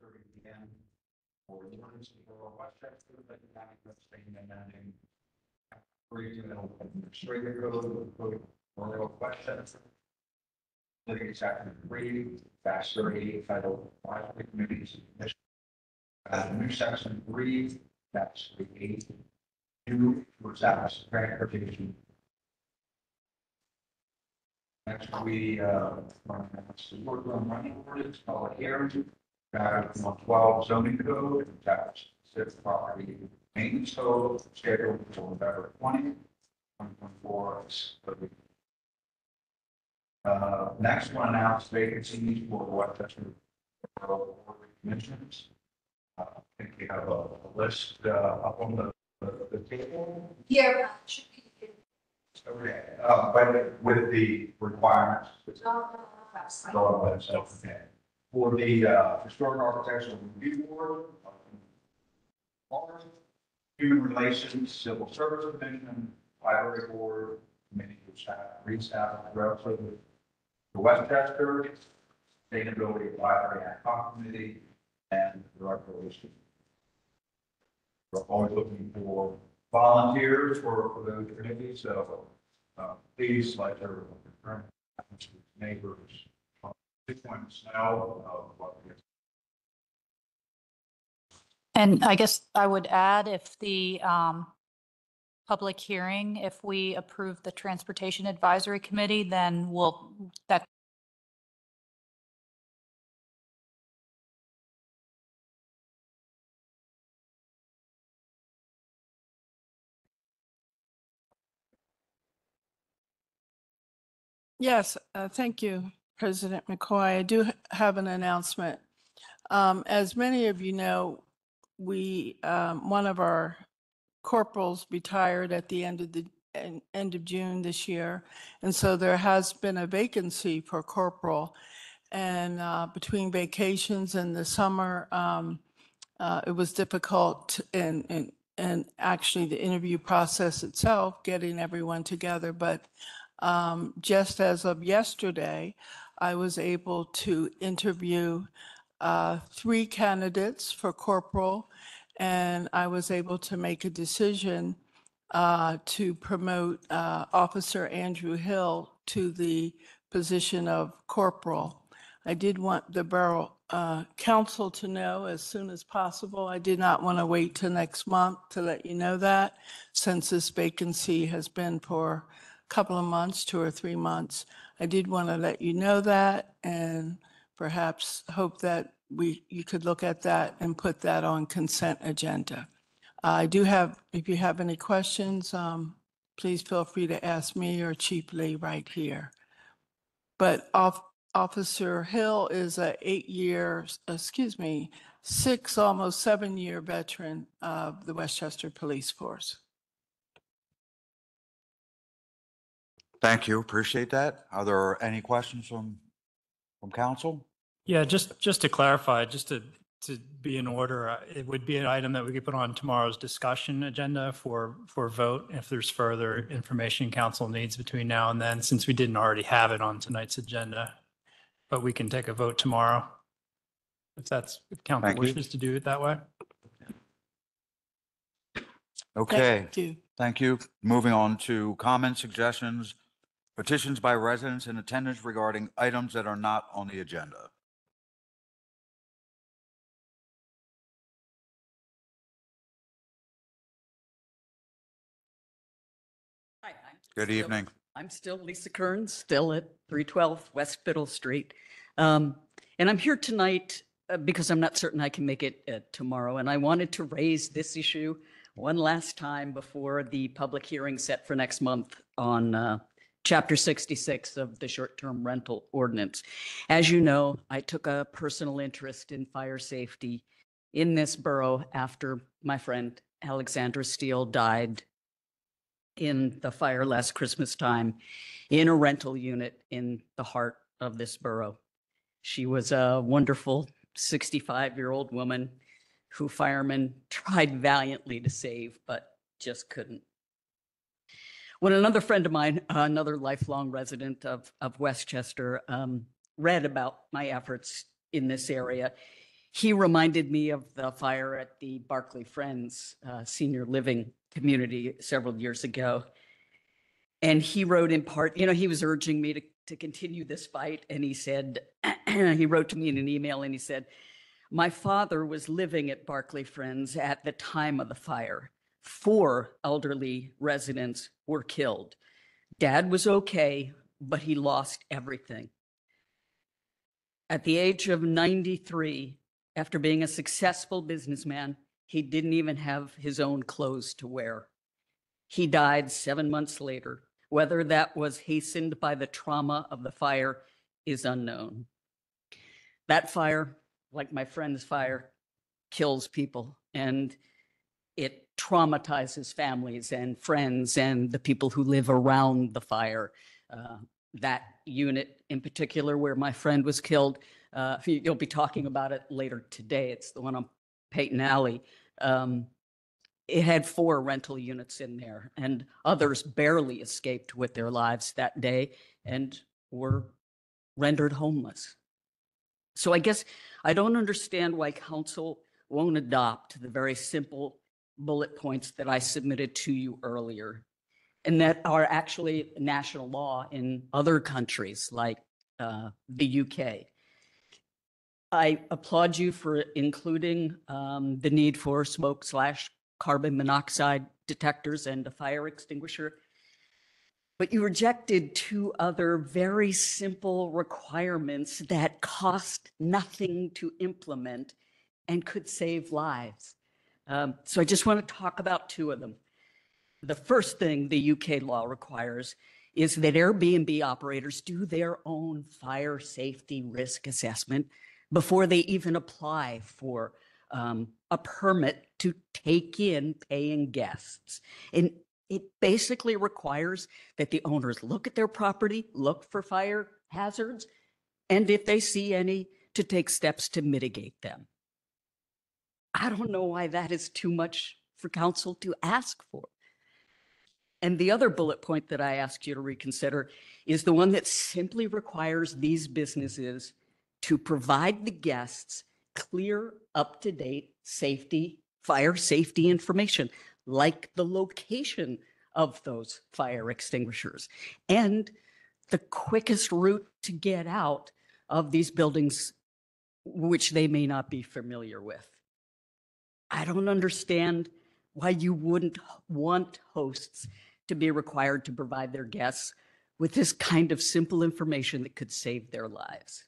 6:30 p.m. for the ordinance of Borough of Westchester, that the county of Spain amending regional administrative code of the Code of Borough of Westchester. Living section 3-38 titled Advisory Committees and Commissions. New section 3-38 new to establish transportation. Next, we work on running ordinance, public hearing, Article 12 zoning code, establish specific property maintenance code, scheduled for November 2024. Next one, announce vacancies for Westchester Borough Board of Commissioners. I think we have a list up on the table. Yeah. Okay, but with the requirements. Okay. For the Historic Architectural Review Board, Human Relations, Civil Service Commission, Library Board, Committee of Staff, Restaff, relative to Westchester, Sustainability Advisory Ad Hoc Committee, and the Recreation. We're always looking for volunteers for those committees, so please let your neighbors now. And I guess I would add, if the public hearing, if we approve the Transportation Advisory Committee, then that. Yes, thank you, President McCoy. I do have an announcement. As many of you know, one of our corporals retired at the end of June this year, and so there has been a vacancy for corporal. And between vacations and the summer, it was difficult, and actually the interview process itself, getting everyone together. But just as of yesterday, I was able to interview 3 candidates for corporal, and I was able to make a decision to promote Officer Andrew Hill to the position of corporal. I did want the Borough Council to know as soon as possible. I did not want to wait till next month to let you know that, since this vacancy has been for a couple of months, 2 or 3 months. I did want to let you know that, and perhaps hope that you could look at that and put that on consent agenda. I do have, if you have any questions, please feel free to ask me or Chief Lee right here. But Officer Hill is a 6, almost 7-year veteran of the Westchester Police Force. Thank you. Appreciate that. Are there any questions from council? Yeah, just to clarify, just to be in order, it would be an item that we could put on tomorrow's discussion agenda for vote if there's further information council needs between now and then, since we didn't already have it on tonight's agenda. But we can take a vote tomorrow if council wishes to do it that way. Okay. Thank you. Thank you. Moving on to comments, suggestions, petitions by residents in attendance regarding items that are not on the agenda. Hi. Good evening. I'm still Lisa Kearns, still at 312 West Biddle Street. And I'm here tonight because I'm not certain I can make it tomorrow. And I wanted to raise this issue one last time before the public hearing set for next month on Chapter 66 of the short-term rental ordinance. As you know, I took a personal interest in fire safety in this borough after my friend Alexandra Steele died in the fire last Christmas time in a rental unit in the heart of this borough. She was a wonderful 65-year-old woman who firemen tried valiantly to save, but just couldn't. When another friend of mine, another lifelong resident of Westchester, read about my efforts in this area, he reminded me of the fire at the Barclay Friends Senior Living Community several years ago. And he wrote in part, he was urging me to continue this fight. And he said, he wrote to me in an email and he said, my father was living at Barclay Friends at the time of the fire. 4 elderly residents were killed. Dad was okay, but he lost everything. At the age of 93, after being a successful businessman, he didn't even have his own clothes to wear. He died 7 months later. Whether that was hastened by the trauma of the fire is unknown. That fire, like my friend's fire, kills people, and it traumatizes families and friends and the people who live around the fire. That unit in particular where my friend was killed, you'll be talking about it later today. It's the one on Peyton Alley. It had 4 rental units in there, and others barely escaped with their lives that day and were rendered homeless. So I guess I don't understand why council won't adopt the very simple bullet points that I submitted to you earlier, and that are actually national law in other countries like the UK. I applaud you for including the need for smoke/carbon monoxide detectors and a fire extinguisher. But you rejected 2 other very simple requirements that cost nothing to implement and could save lives. So I just want to talk about 2 of them. The first thing the UK law requires is that Airbnb operators do their own fire safety risk assessment before they even apply for a permit to take in paying guests. And it basically requires that the owners look at their property, look for fire hazards, and if they see any, to take steps to mitigate them. I don't know why that is too much for council to ask for. And the other bullet point that I asked you to reconsider is the one that simply requires these businesses to provide the guests clear, up-to-date fire safety information, like the location of those fire extinguishers and the quickest route to get out of these buildings, which they may not be familiar with. I don't understand why you wouldn't want hosts to be required to provide their guests with this kind of simple information that could save their lives.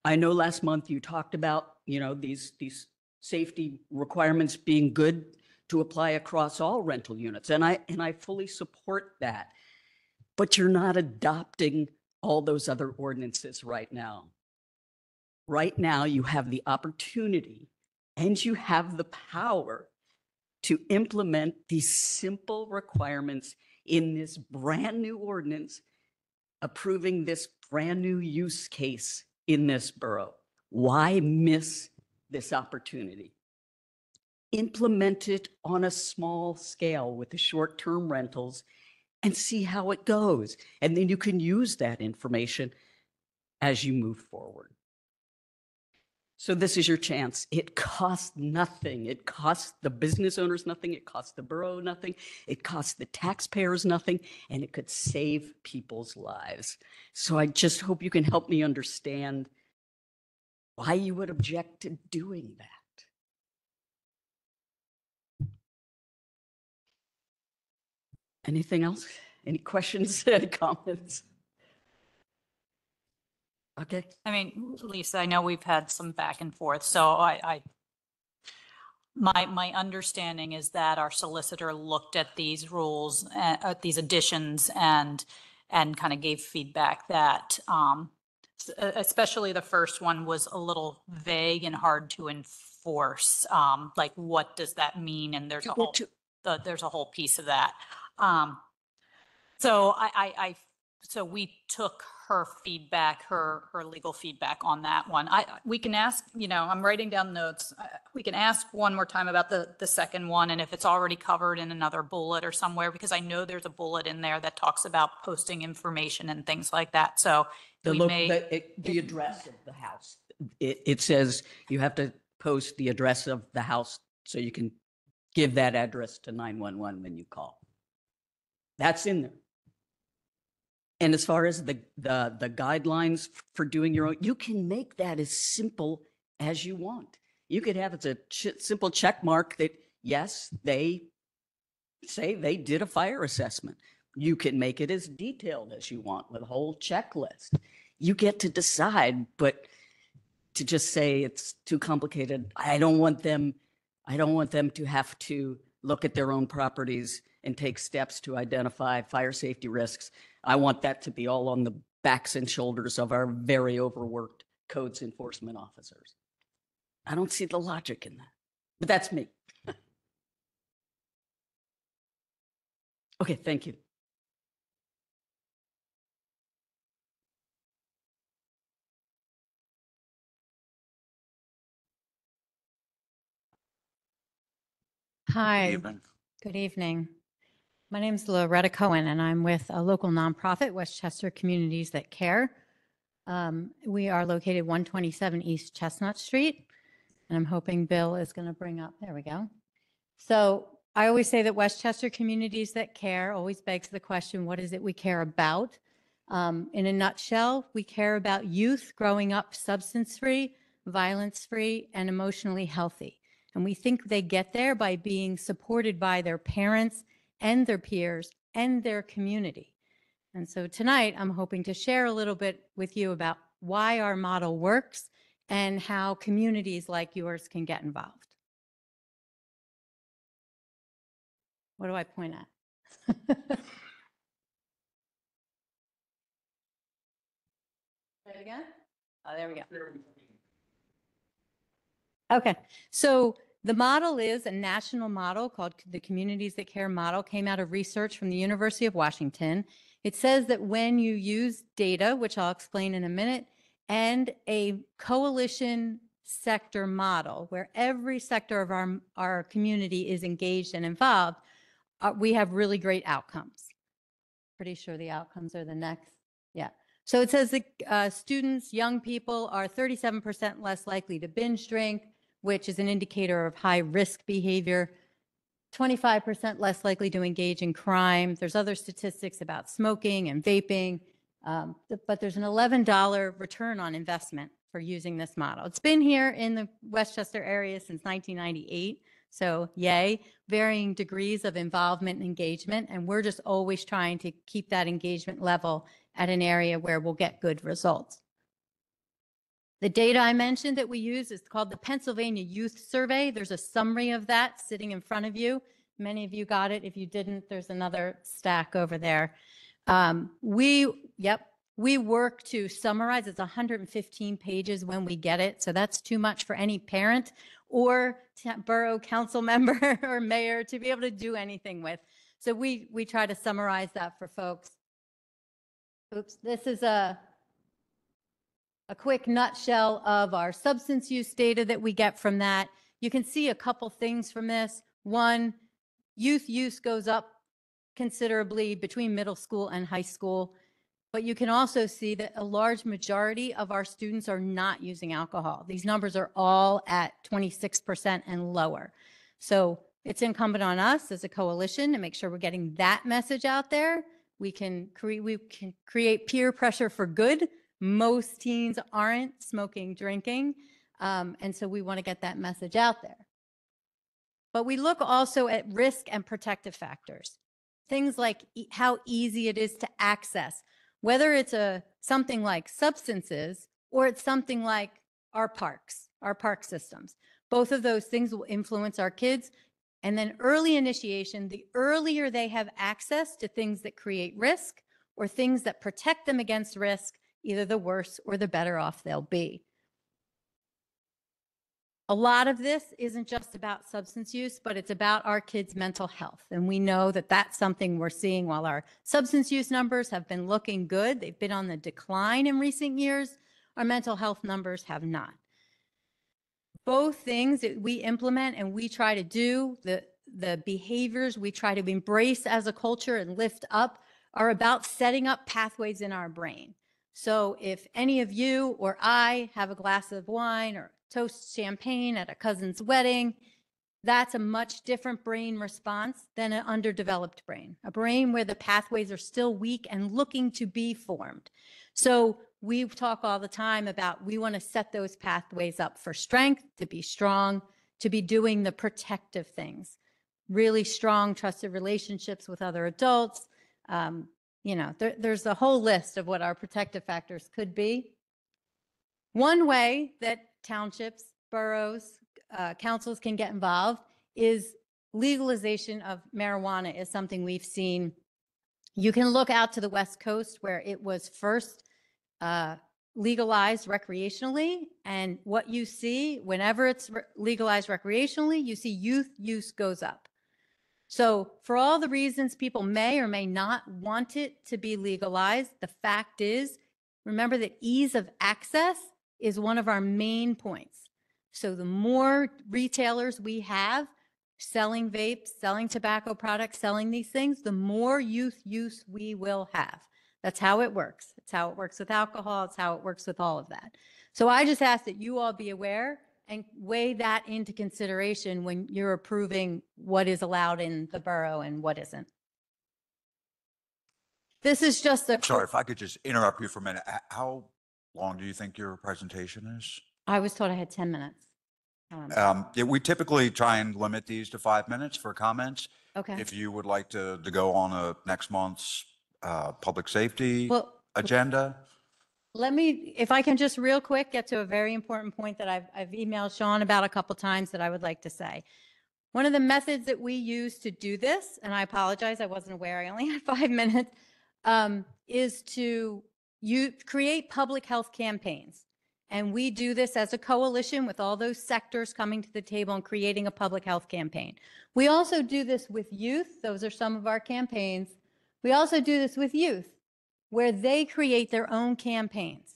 I know last month you talked about, these safety requirements being good to apply across all rental units, and I fully support that. But you're not adopting all those other ordinances right now. Right now, you have the opportunity and you have the power to implement these simple requirements in this brand new ordinance, approving this brand new use case in this borough. Why miss this opportunity? Implement it on a small scale with the short-term rentals and see how it goes. And then you can use that information as you move forward. So this is your chance. It costs nothing. It costs the business owners nothing. It costs the borough nothing. It costs the taxpayers nothing. And it could save people's lives. So I just hope you can help me understand why you would object to doing that. Anything else? Any questions, any comments? Okay. I mean, Lisa, I know we've had some back and forth, so my understanding is that our solicitor looked at these rules, at these additions, and kind of gave feedback that, especially the first one was a little vague and hard to enforce. Like, what does that mean? And there's a whole piece of that. So so we took her feedback, her legal feedback on that one. We can ask, I'm writing down notes. We can ask one more time about the second one, and if it's already covered in another bullet or somewhere, because I know there's a bullet in there that talks about posting information and things like that. So the address of the house, it says you have to post the address of the house so you can give that address to 911 when you call. That's in there. And as far as the guidelines for doing your own, you can make that as simple as you want. You could have it's a simple check mark that, yes, they say they did a fire assessment. You can make it as detailed as you want with a whole checklist. You get to decide, but to just say it's too complicated, I don't want them to have to look at their own properties and take steps to identify fire safety risks. I want that to be all on the backs and shoulders of our very overworked codes enforcement officers. I don't see the logic in that, but that's me. Okay, thank you. Hi, Evening. good evening. My name is Loretta Cohen, and I'm with a local nonprofit, Westchester Communities That Care. We are located 127 East Chestnut Street, and I'm hoping Bill is going to bring up, there we go. So I always say that Westchester Communities That Care always begs the question, what is it we care about? In a nutshell, we care about youth growing up substance-free, violence-free, and emotionally healthy. And we think they get there by being supported by their parents and their peers and their community. And so tonight, I'm hoping to share a little bit with you about why our model works and how communities like yours can get involved. What do I point at? Say it again? Oh, there we go. Okay, so the model is a national model called the Communities That Care model, came out of research from the University of Washington. It says that when you use data, which I'll explain in a minute, and a coalition sector model, where every sector of our community is engaged and involved, we have really great outcomes. Pretty sure the outcomes are the next. Yeah. So it says that students, young people are 37% less likely to binge drink, which is an indicator of high risk behavior, 25% less likely to engage in crime. There's other statistics about smoking and vaping, but there's an $11 return on investment for using this model. It's been here in the Westchester area since 1998. So yay, varying degrees of involvement and engagement. And we're just always trying to keep that engagement level at an area where we'll get good results. The data I mentioned that we use is called the Pennsylvania Youth Survey. There's a summary of that sitting in front of you. Many of you got it. If you didn't, there's another stack over there. We work to summarize. It's 115 pages when we get it. So that's too much for any parent or borough council member or mayor to be able to do anything with. So we try to summarize that for folks. Oops, this is a quick nutshell of our substance use data that we get from that. You can see a couple things from this. One, youth use goes up considerably between middle school and high school, but you can also see that a large majority of our students are not using alcohol. These numbers are all at 26% and lower. So it's incumbent on us as a coalition to make sure we're getting that message out there. We can create peer pressure for good. Most teens aren't smoking, drinking, and so we want to get that message out there. But we look also at risk and protective factors. Things like how easy it is to access, whether it's something like substances or it's something like our parks, our park systems. Both of those things will influence our kids. And then early initiation, the earlier they have access to things that create risk or things that protect them against risk, either the worse or the better off they'll be. A lot of this isn't just about substance use, but it's about our kids' mental health. And we know that that's something we're seeing while our substance use numbers have been looking good. They've been on the decline in recent years. Our mental health numbers have not. Both things that we implement and we try to do, the behaviors we try to embrace as a culture and lift up, are about setting up pathways in our brain. So if any of you or I have a glass of wine or toast champagne at a cousin's wedding, that's a much different brain response than an underdeveloped brain, a brain where the pathways are still weak and looking to be formed. So we talk all the time about we want to set those pathways up for strength, to be strong, to be doing the protective things, really strong, trusted relationships with other adults. There's a whole list of what our protective factors could be. One way that townships, boroughs, councils can get involved is legalization of marijuana is something we've seen. You can look out to the West Coast where it was first legalized recreationally. And what you see whenever it's legalized recreationally, you see youth use goes up. So for all the reasons people may or may not want it to be legalized, the fact is, remember that ease of access is one of our main points. So the more retailers we have selling vapes, selling tobacco products, selling these things, the more youth use we will have. That's how it works. It's how it works with alcohol. It's how it works with all of that. So I just ask that you all be aware and weigh that into consideration when you're approving what is allowed in the borough and what isn't. This is just a. Sorry, if I could just interrupt you for a minute. How long do you think your presentation is? I was told I had 10 minutes. Yeah, we typically try and limit these to 5 minutes for comments. Okay. If you would like to go on next month's public safety Well, agenda. let me, if I can just real quick get to a very important point that I've emailed Sean about a couple times that I would like to say. One of the methods that we use to do this, and I apologize, I wasn't aware, I only had 5 minutes, is to create public health campaigns. And we do this as a coalition with all those sectors coming to the table and creating a public health campaign. We also do this with youth. Those are some of our campaigns. We also do this with youth, where they create their own campaigns.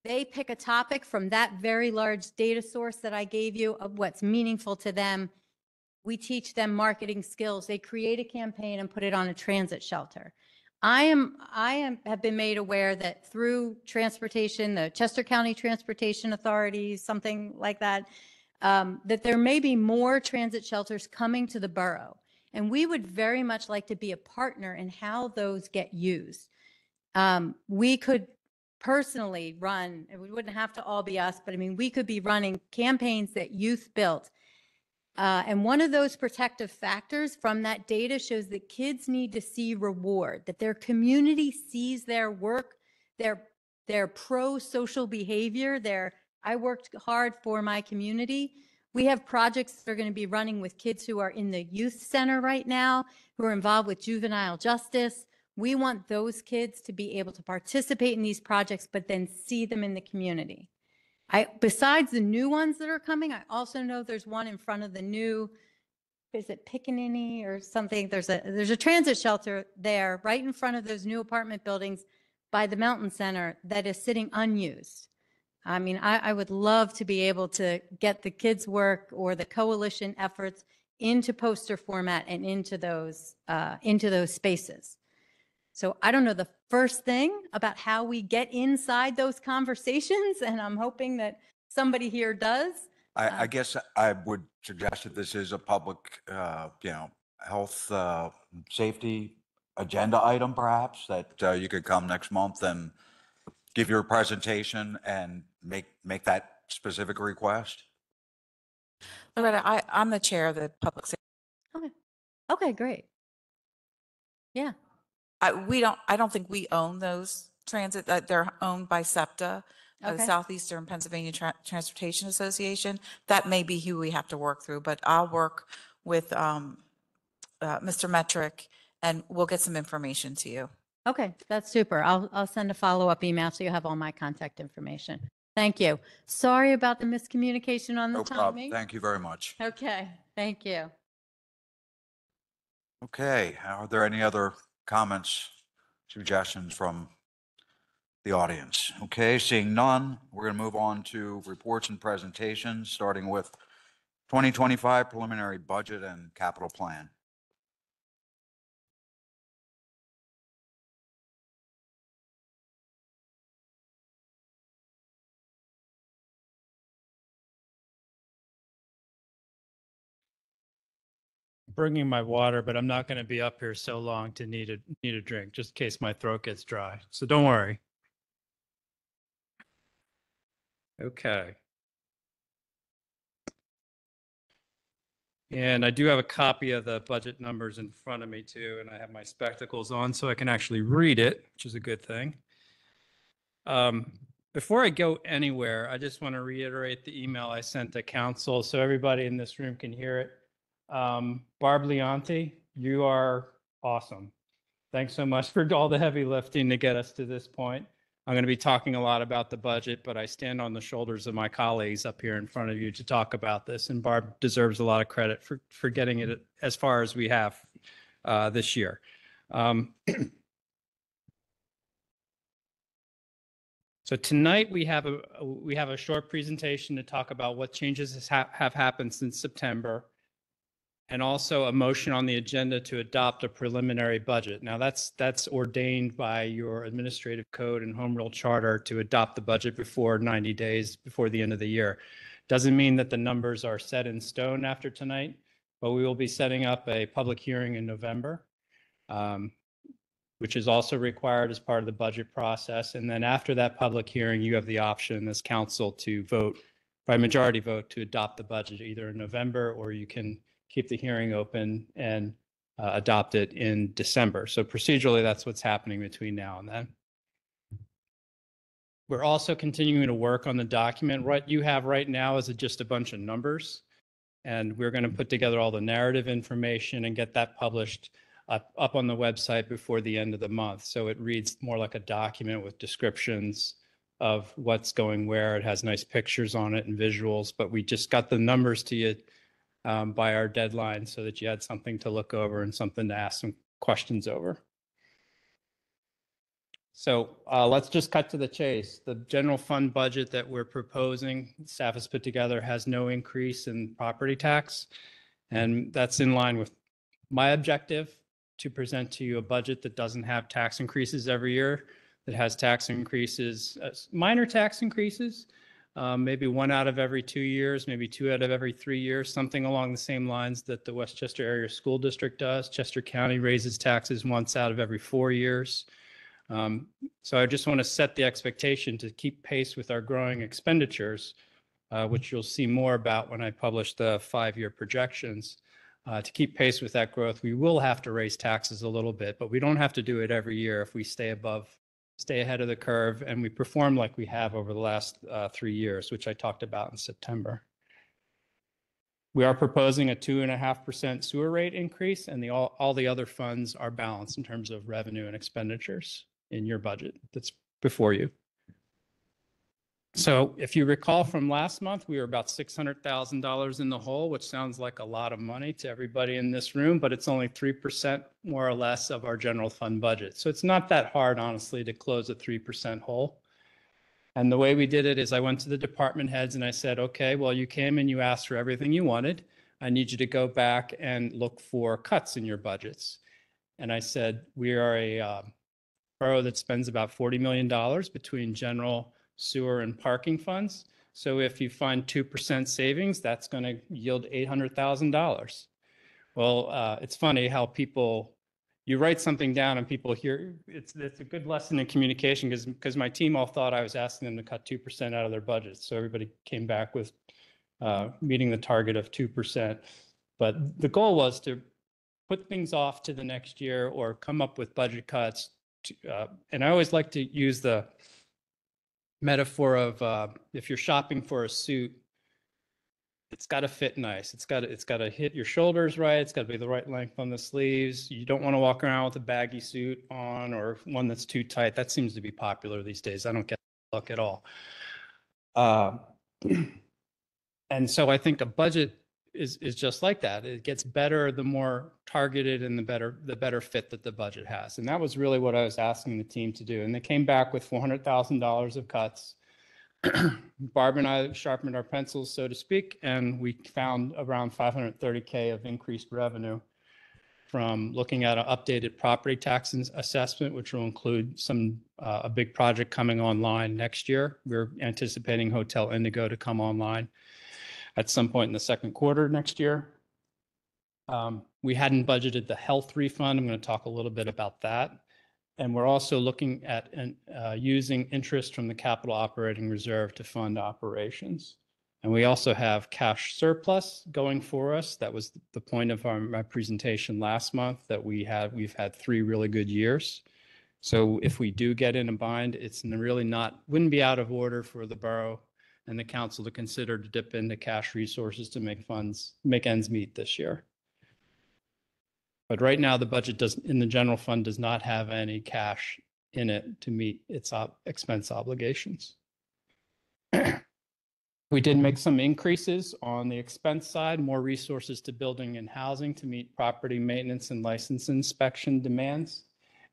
They pick a topic from that very large data source that I gave you of what's meaningful to them. We teach them marketing skills. They create a campaign and put it on a transit shelter. have been made aware that through transportation, the Chester County Transportation Authority, something like that, that there may be more transit shelters coming to the borough. And we would very much like to be a partner in how those get used. We could personally run, it wouldn't have to all be us, but I mean, we could be running campaigns that youth built. And one of those protective factors from that data shows that kids need to see reward, that their community sees their work, their pro-social behavior, I worked hard for my community. We have projects that are going to be running with kids who are in the youth center right now, who are involved with juvenile justice. We want those kids to be able to participate in these projects, but then see them in the community. Besides the new ones that are coming, I also know there's one in front of the new, is it Pickaninny or something? There's a transit shelter there right in front of those new apartment buildings by the Mountain Center that is sitting unused. I mean, I would love to be able to get the kids' work or the coalition efforts into poster format and into those spaces. So I don't know the first thing about how we get inside those conversations, and I'm hoping that somebody here does. I guess I would suggest that this is a public, health, safety agenda item, perhaps, that you could come next month and give your presentation and make that specific request. Loretta, I'm the chair of the public safety. Okay, great. Yeah. I don't think we own those transit, they're owned by SEPTA, the Okay. Southeastern Pennsylvania Transportation Association. That may be who we have to work through, but I'll work with Mr. Metric and we'll get some information to you. Okay, that's super. I'll send a follow-up email so you have all my contact information. Thank you. Sorry about the miscommunication on the No problem. timing. Thank you very much. Okay, thank you. Okay, are there any other comments, suggestions from the audience? Okay, seeing none, we're going to move on to reports and presentations, starting with 2025 preliminary budget and capital plan. bringing my water, but I'm not going to be up here so long to need a drink, just in case my throat gets dry. So don't worry. Okay. And I do have a copy of the budget numbers in front of me too, and I have my spectacles on so I can actually read it, which is a good thing. Before I go anywhere, I just want to reiterate the email I sent to council so everybody in this room can hear it. Barb Leonti, you are awesome. Thanks so much for all the heavy lifting to get us to this point. I'm going to be talking a lot about the budget, but I stand on the shoulders of my colleagues up here in front of you to talk about this. And Barb deserves a lot of credit for getting it as far as we have this year. So tonight we have a short presentation to talk about what changes have happened since September, and also a motion on the agenda to adopt a preliminary budget. Now that's ordained by your administrative code and home rule charter to adopt the budget before 90 days before the end of the year. Doesn't mean that the numbers are set in stone after tonight, but we will be setting up a public hearing in November, which is also required as part of the budget process. And then after that public hearing, you have the option as council to vote by majority vote to adopt the budget either in November, or you can keep the hearing open and adopt it in December. So procedurally, that's what's happening between now and then. We're also continuing to work on the document. What you have right now is just a bunch of numbers, and we're going to put together all the narrative information and get that published up on the website before the end of the month. So it reads more like a document with descriptions of what's going where. It has nice pictures on it and visuals, but we just got the numbers to you by our deadline so that you had something to look over and something to ask some questions over. So let's just cut to the chase. The general fund budget that we're proposing, staff has put together, has no increase in property tax. And that's in line with my objective to present to you a budget that doesn't have tax increases every year, that has tax increases, minor tax increases, maybe 1 out of every 2 years, maybe 2 out of every 3 years, something along the same lines that the Westchester Area School District does. Chester County raises taxes once out of every 4 years. So I just want to set the expectation to keep pace with our growing expenditures, which you'll see more about when I publish the 5-year projections. To keep pace with that growth, we will have to raise taxes a little bit, but we don't have to do it every year if we stay ahead of the curve, and we perform like we have over the last 3 years, which I talked about in September. We are proposing a 2.5% sewer rate increase, and all the other funds are balanced in terms of revenue and expenditures in your budget that's before you. So if you recall from last month, we were about $600,000 in the hole, which sounds like a lot of money to everybody in this room, but it's only 3% more or less of our general fund budget. So it's not that hard, honestly, to close a 3% hole. And the way we did it is I went to the department heads and I said, okay, well, you came and you asked for everything you wanted. I need you to go back and look for cuts in your budgets. And I said, we are a borough that spends about $40 million between general, sewer, and parking funds. So if you find 2% savings, that's going to yield $800,000. Well, it's funny how you write something down and people hear, it's a good lesson in communication because my team all thought I was asking them to cut 2% out of their budget. So everybody came back with meeting the target of 2%. But the goal was to put things off to the next year or come up with budget cuts. And I always like to use the metaphor of if you're shopping for a suit, it's got to fit nice. It's got to hit your shoulders right. It's got to be the right length on the sleeves. You don't want to walk around with a baggy suit on or one that's too tight. That seems to be popular these days. I don't get that look at all. And so I think a budget is just like that. It gets better the more targeted and the better fit that the budget has. And that was really what I was asking the team to do. And they came back with $400,000 of cuts. Barb and I sharpened our pencils, so to speak, and we found around $530K of increased revenue from looking at an updated property tax assessment, which will include a big project coming online next year. We're anticipating Hotel Indigo to come online at some point in the second quarter next year. We hadn't budgeted the health refund. I'm going to talk a little bit about that. And we're also looking at using interest from the capital operating reserve to fund operations. And we also have cash surplus going for us. That was the point of my presentation last month, that we've had 3 really good years. So if we do get in a bind, it's really wouldn't be out of order for the borough and the council to consider to dip into cash resources to make ends meet this year. But right now, the budget in the general fund does not have any cash in it to meet its expense obligations. We did make some increases on the expense side, more resources to building and housing to meet property maintenance and license inspection demands.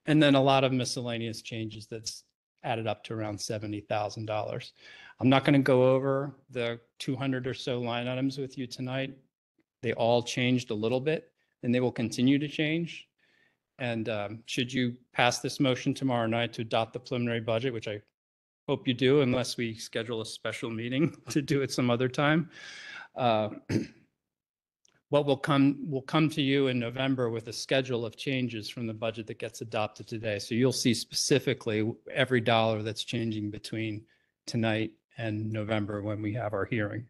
And then a lot of miscellaneous changes that's added up to around $70,000. I'm not going to go over the 200 or so line items with you tonight. They all changed a little bit, and they will continue to change. And should you pass this motion tomorrow night to adopt the preliminary budget, which I hope you do, unless we schedule a special meeting to do it some other time, what will come to you in November with a schedule of changes from the budget that gets adopted today. So you'll see specifically every dollar that's changing between tonight and November when we have our hearing.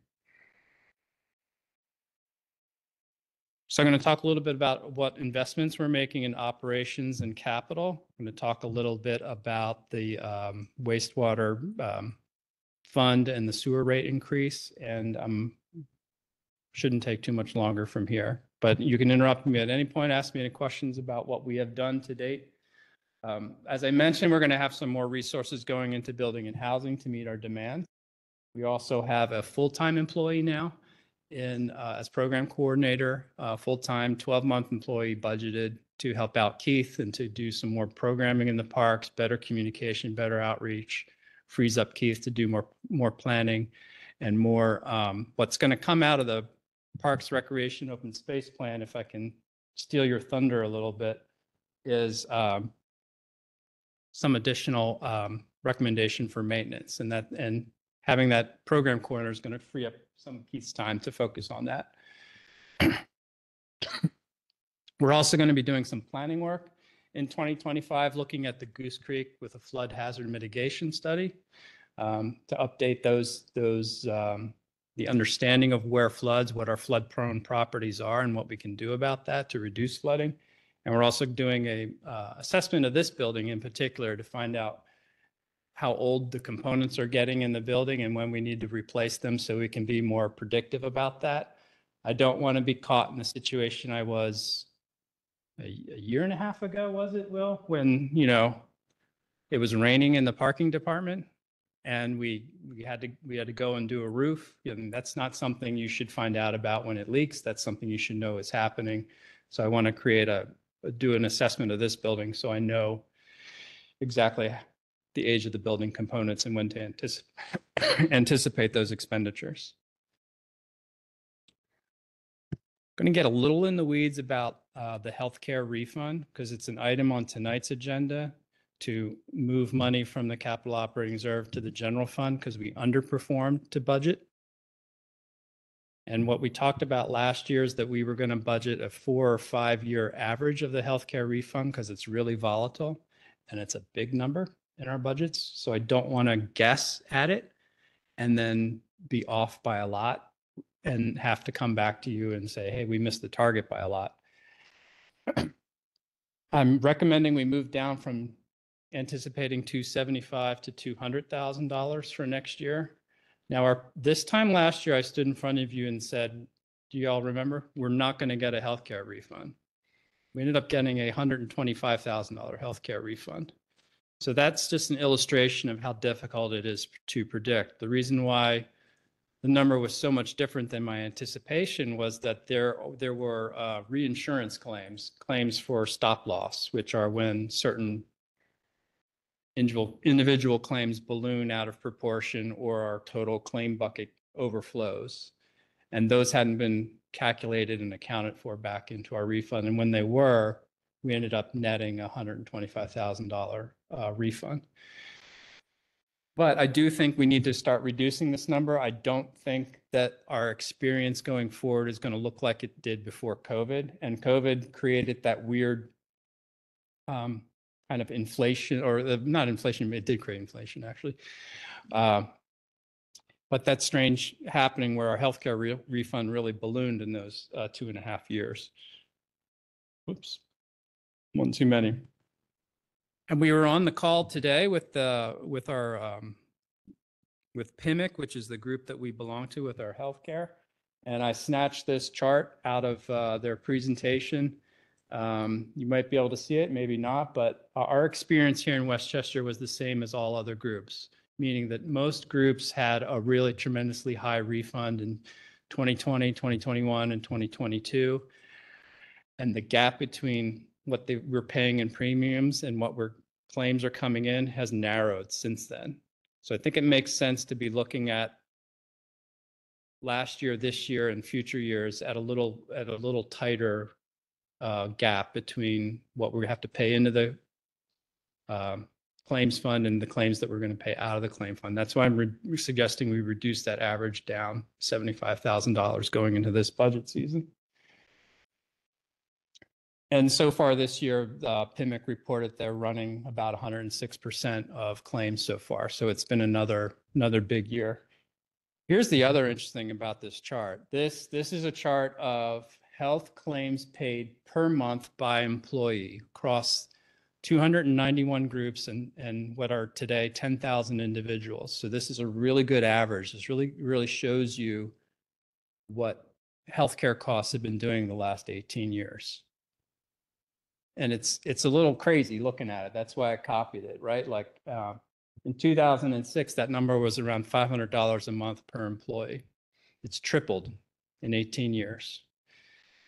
So I'm going to talk a little bit about what investments we're making in operations and capital. I'm going to talk a little bit about the wastewater fund and the sewer rate increase, and shouldn't take too much longer from here. But you can interrupt me at any point, ask me any questions about what we have done to date. As I mentioned, we're going to have some more resources going into building and housing to meet our demand. We also have a full-time employee now as program coordinator, full-time 12-month employee budgeted to help out Keith and to do some more programming in the parks, better communication, better outreach, frees up Keith to do more planning and more. What's going to come out of the Parks, Recreation, Open Space Plan, if I can steal your thunder a little bit, is some additional recommendation for maintenance, and having that program coordinator is going to free up some of Keith's time to focus on that. We're also going to be doing some planning work in 2025, looking at the Goose Creek with a flood hazard mitigation study to update the understanding of where floods, what our flood prone properties are, and what we can do about that to reduce flooding. And we're also doing a assessment of this building in particular to find out how old the components are getting in the building and when we need to replace them, so we can be more predictive about that. I don't want to be caught in the situation I was a year and a half ago, was it, Will? When, it was raining in the parking department and we had to go and do a roof. And that's not something you should find out about when it leaks. That's something you should know is happening. So I want to do an assessment of this building so I know exactly the age of the building components and when to anticipate those expenditures. Going to get a little in the weeds about the healthcare refund, because it's an item on tonight's agenda to move money from the capital operating reserve to the general fund because we underperformed to budget. And what we talked about last year is that we were going to budget a 4 or 5 year average of the healthcare refund because it's really volatile and it's a big number in our budgets. So I don't want to guess at it and then be off by a lot and have to come back to you and say, hey, we missed the target by a lot. I'm recommending we move down from anticipating $275,000 to $200,000 for next year. Now, this time last year, I stood in front of you and said, do you all remember? We're not going to get a healthcare refund. We ended up getting a $125,000 healthcare refund. So that's just an illustration of how difficult it is to predict. The reason why the number was so much different than my anticipation was that there were reinsurance claims for stop loss, which are when certain individual claims balloon out of proportion or our total claim bucket overflows. And those hadn't been calculated and accounted for back into our refund. And when they were, we ended up netting a $125,000 refund. But I do think we need to start reducing this number. I don't think that our experience going forward is going to look like it did before COVID. And COVID created that weird kind of inflation, or not inflation, it did create inflation actually. But that strange happening where our healthcare refund really ballooned in those 2.5 years. Whoops, one too many. And we were on the call today with with PIMIC, which is the group that we belong to with our healthcare. And I snatched this chart out of their presentation. You might be able to see it, maybe not, but our experience here in Westchester was the same as all other groups, meaning that most groups had a really tremendously high refund in 2020, 2021, and 2022. And the gap between what they were paying in premiums and what claims are coming in has narrowed since then. So I think it makes sense to be looking at last year, this year, and future years at a little tighter gap between what we have to pay into the claims fund and the claims that we're going to pay out of the claim fund. That's why I'm suggesting we reduce that average down $75,000 going into this budget season. And so far this year, PIMIC reported they're running about 106% of claims so far. So it's been another big year. Here's the other interesting about this chart. This is a chart of health claims paid per month by employee across 291 groups and what are today 10,000 individuals. So this is a really good average. This really shows you what healthcare costs have been doing the last 18 years. And it's a little crazy looking at it. That's why I copied it, right? Like in 2006, that number was around $500 a month per employee. It's tripled in 18 years.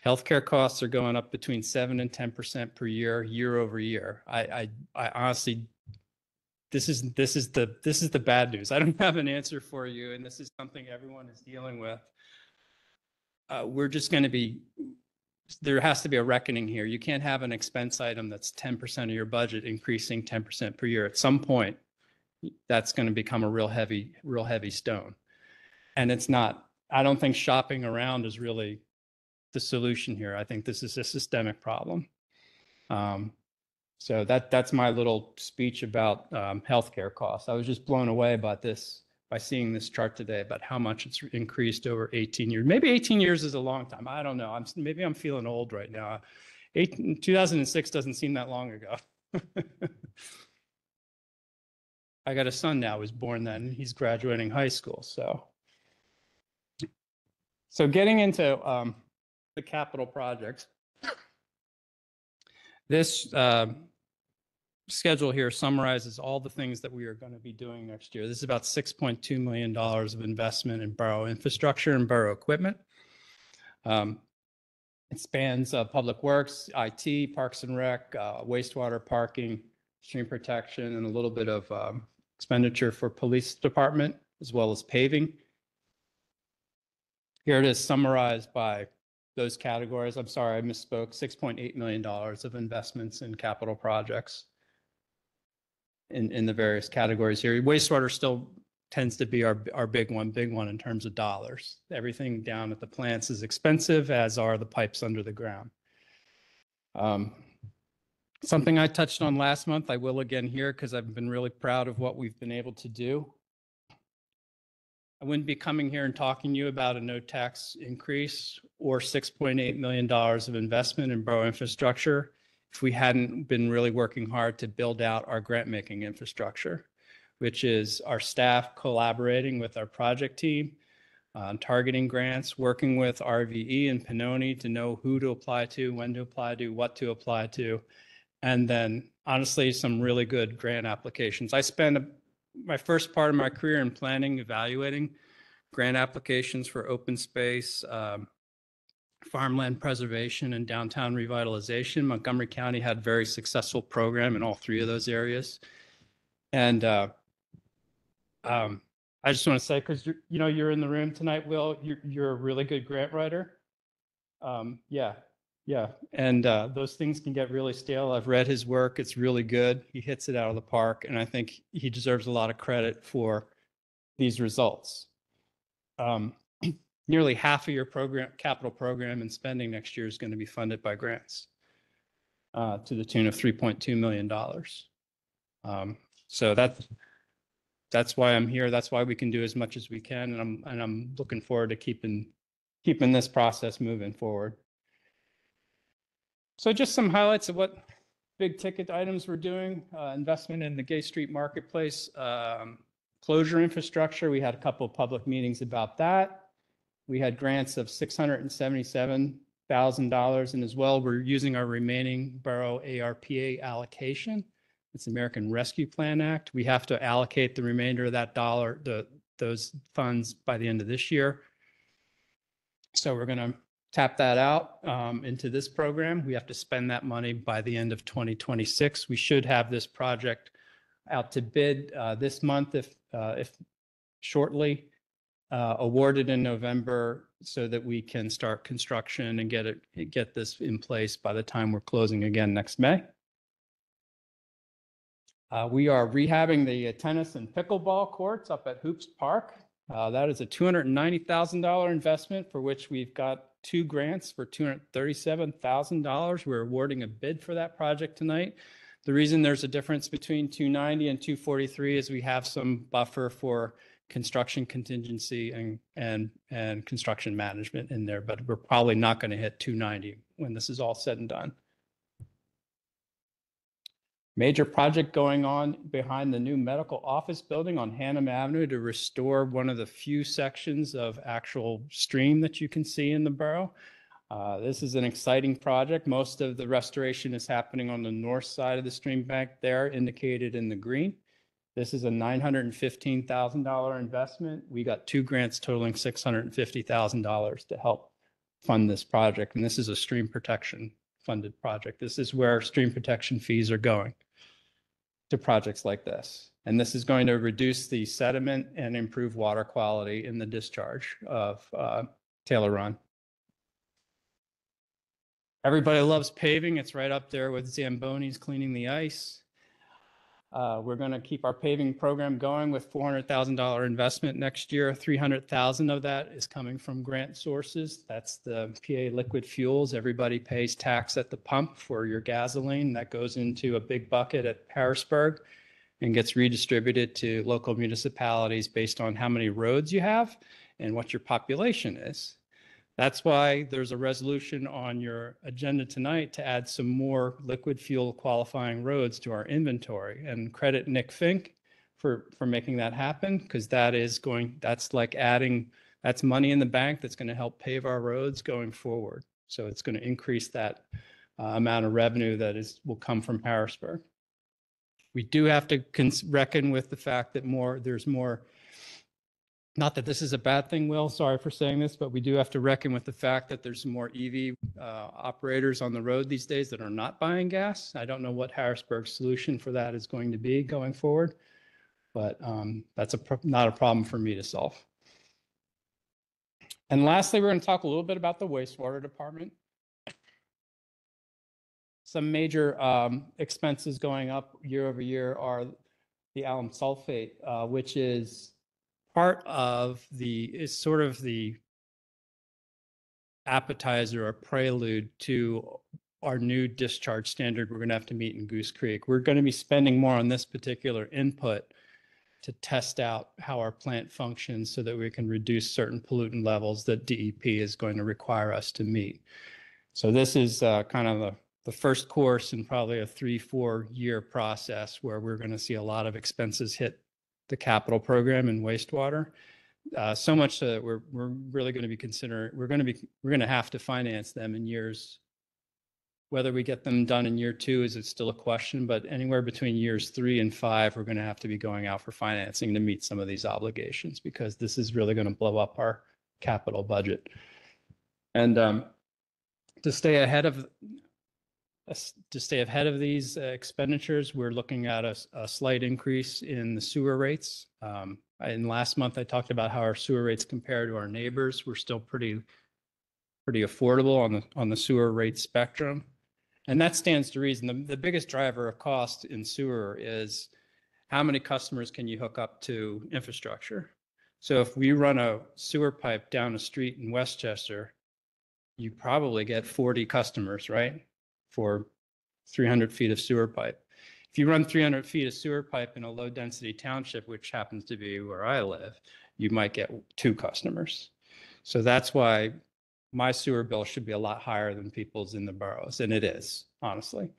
Healthcare costs are going up between 7 and 10% per year, year over year. I honestly, this is the bad news. I don't have an answer for you, and this is something everyone is dealing with. We're just going to be. There has to be a reckoning here. You can't have an expense item that's 10% of your budget increasing 10% per year. At some point, that's going to become a real heavy stone. And it's not. I don't think shopping around is really the solution here. I think this is a systemic problem. So that's my little speech about healthcare costs. I was just blown away by seeing this chart today about how much it's increased over 18 years. Maybe 18 years is a long time. I don't know. Maybe I'm feeling old right now. 2006 doesn't seem that long ago. I got a son now who was born then. He's graduating high school. So getting into the capital projects. This schedule here summarizes all the things that we are going to be doing next year. This is about $6.2 million of investment in borough infrastructure and borough equipment. It spans public works, IT, parks and rec, wastewater, parking, stream protection, and a little bit of expenditure for police department, as well as paving. Here it is summarized by those categories. I'm sorry, I misspoke. $6.8 million of investments in capital projects in the various categories here. Wastewater still tends to be our big one in terms of dollars. Everything down at the plants is expensive, as are the pipes under the ground. Something I touched on last month, I will again here because I've been really proud of what we've been able to do. I wouldn't be coming here and talking to you about a no tax increase or $6.8 million of investment in borough infrastructure if we hadn't been really working hard to build out our grant making infrastructure, which is our staff collaborating with our project team on targeting grants, working with RVE and Pannoni to know who to apply to, when to apply to, what to apply to, and then honestly, some really good grant applications. I spent my first part of my career in planning, evaluating grant applications for open space, farmland preservation, and downtown revitalization. Montgomery County had a very successful program in all three of those areas. And I just want to say, because you're in the room tonight, Will, you're a really good grant writer. Yeah, Yeah, and those things can get really stale. I've read his work. It's really good. He hits it out of the park, and I think he deserves a lot of credit for these results. Nearly half of your capital program and spending next year is going to be funded by grants to the tune of $3.2 million. So that's why I'm here. That's why we can do as much as we can, and I'm looking forward to keeping this process moving forward. So just some highlights of what big ticket items we're doing. Investment in the Gay Street Marketplace, closure infrastructure. We had a couple of public meetings about that. We had grants of $677,000, and as well, we're using our remaining borough ARPA allocation. It's American Rescue Plan Act. We have to allocate the remainder of that those funds by the end of this year. So we're going to tap that out into this program. We have to spend that money by the end of 2026. We should have this project out to bid this month, if shortly, awarded in November, so that we can start construction and get this in place by the time we're closing again next May. We are rehabbing the tennis and pickleball courts up at Hoops Park. That is a $290,000 investment, for which we've got 2 grants for $237,000. We're awarding a bid for that project tonight. The reason there's a difference between 290 and 243 is we have some buffer for construction contingency and construction management in there, but we're probably not going to hit 290 when this is all said and done. Major project going on behind the new medical office building on Hannum Avenue to restore one of the few sections of actual stream that you can see in the borough. This is an exciting project. Most of the restoration is happening on the north side of the stream bank there, indicated in the green. This is a $915,000 investment. We got 2 grants totaling $650,000 to help fund this project. And this is a stream protection funded project. This is where stream protection fees are going, to projects like this. And this is going to reduce the sediment and improve water quality in the discharge of Taylor Run. Everybody loves paving. It's right up there with Zamboni's cleaning the ice. We're going to keep our paving program going with $400,000 investment next year. $300,000 of that is coming from grant sources. That's the PA liquid fuels. Everybody pays tax at the pump for your gasoline. That goes into a big bucket at Harrisburg and gets redistributed to local municipalities based on how many roads you have and what your population is. That's why there's a resolution on your agenda tonight to add some more liquid fuel qualifying roads to our inventory, and credit Nick Fink for making that happen, because that's money in the bank that's going to help pave our roads going forward. So it's going to increase that amount of revenue that will come from Harrisburg. We do have to reckon with the fact that there's more. Not that this is a bad thing, Will, sorry for saying this, but we do have to reckon with the fact that there's more EV operators on the road these days that are not buying gas. I don't know what Harrisburg's solution for that is going to be going forward, but that's not a problem for me to solve. And lastly, we're going to talk a little bit about the wastewater department. Some major expenses going up year over year are the alum sulfate, which is part of is sort of the appetizer or prelude to our new discharge standard we're going to have to meet in Goose Creek. We're going to be spending more on this particular input to test out how our plant functions so that we can reduce certain pollutant levels that DEP is going to require us to meet. So this is kind of the first course in probably a 3-4 year process where we're going to see a lot of expenses hit the capital program in wastewater, so much that we're really going to be considering, we're going to have to finance them in years. Whether we get them done in year 2 is still a question, but anywhere between years 3 and 5, we're going to have to be going out for financing to meet some of these obligations, because this is really going to blow up our capital budget. And to stay ahead of these expenditures, we're looking at a slight increase in the sewer rates. And last month, I talked about how our sewer rates compare to our neighbors. We're still pretty pretty affordable on the sewer rate spectrum. And that stands to reason. The biggest driver of cost in sewer is how many customers can you hook up to infrastructure? So if we run a sewer pipe down a street in Westchester, you probably get 40 customers, right? For 300 feet of sewer pipe. If you run 300 feet of sewer pipe in a low density township, which happens to be where I live, you might get 2 customers. So that's why my sewer bill should be a lot higher than people's in the boroughs. And it is, honestly,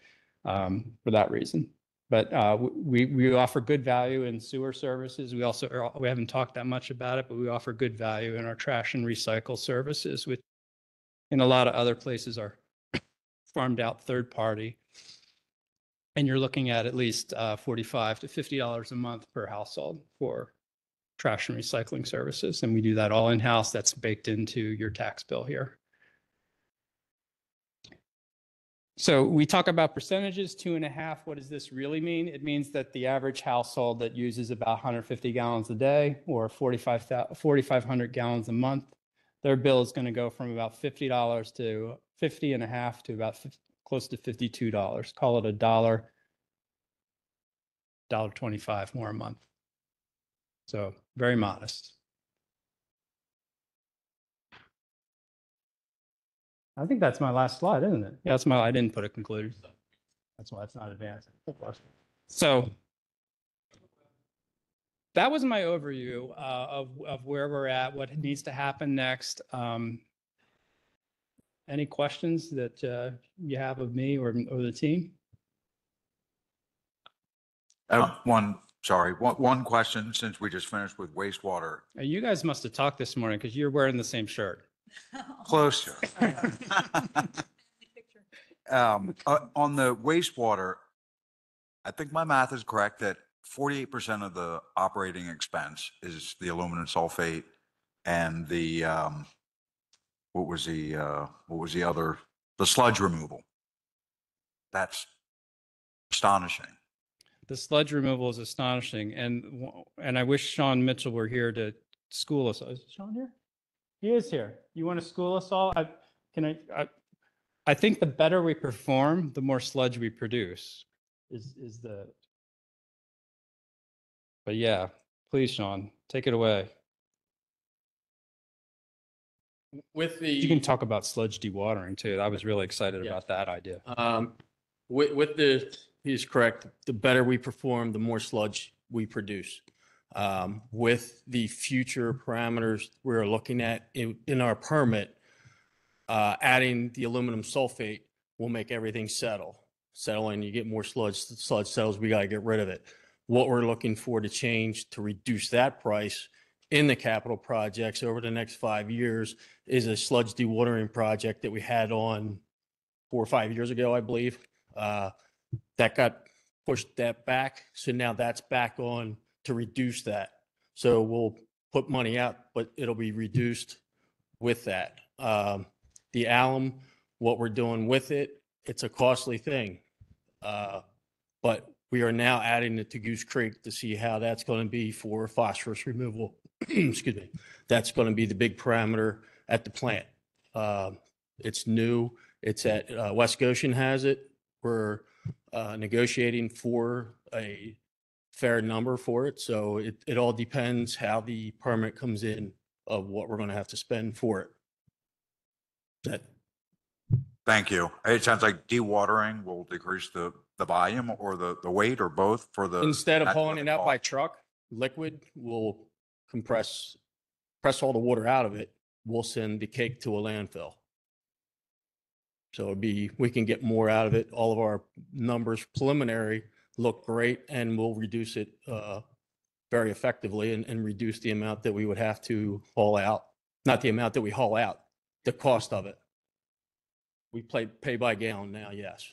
for that reason. But we offer good value in sewer services. We haven't talked that much about it, but we offer good value in our trash and recycle services, which in a lot of other places are farmed out third party. And you're looking at least $45 to $50 a month per household for trash and recycling services. And we do that all in-house. That's baked into your tax bill here. So we talk about percentages, 2.5. What does this really mean? It means that the average household that uses about 150 gallons a day or 4,500 gallons a month, their bill is going to go from about $50 to $50.5 to about close to $52. Call it $1.25 more a month. So very modest. I think that's my last slide, isn't it? Yeah, I didn't put a conclusion. That's why it's not advanced. So that was my overview of where we're at, what needs to happen next. Any questions that you have of me or the team? One question, since we just finished with wastewater. You guys must have talked this morning because you're wearing the same shirt. Closer. On the wastewater, I think my math is correct that 48% of the operating expense is the aluminum sulfate and the what was the other, the sludge removal. That's astonishing. The sludge removal is astonishing, and I wish Sean Mitchell were here to school us. Is Sean here? He is here. You want to school us all? I think the better we perform, the more sludge we produce. But yeah, please, Sean, take it away. You can talk about sludge dewatering too. I was really excited about that idea. He's correct. The better we perform, the more sludge we produce. With the future parameters we're looking at in our permit, adding the aluminum sulfate will make everything settle and you get more sludge settles. We got to get rid of it. What we're looking for to change to reduce that price in the capital projects over the next 5 years is a sludge dewatering project that we had on 4 or 5 years ago, I believe. That got pushed back. So now that's back on to reduce that. So we'll put money out, but it'll be reduced with that. The alum, what we're doing with it, it's a costly thing. But we are now adding it to Goose Creek to see how that's going to be for phosphorus removal. Excuse me. That's going to be the big parameter at the plant. It's new. It's at Worksession has it. We're negotiating for a fair number for it. So it all depends how the permit comes in of what we're going to have to spend for it. Thank you. It sounds like dewatering will decrease the volume or the weight or both for the. Instead of hauling it out by truck, liquid will press all the water out of it. We'll send the cake to a landfill. So we can get more out of it. All of our numbers preliminary look great, and we'll reduce it very effectively and reduce the amount that we would have to haul out. Not the amount that we haul out, the cost of it. We pay by gallon now, yes.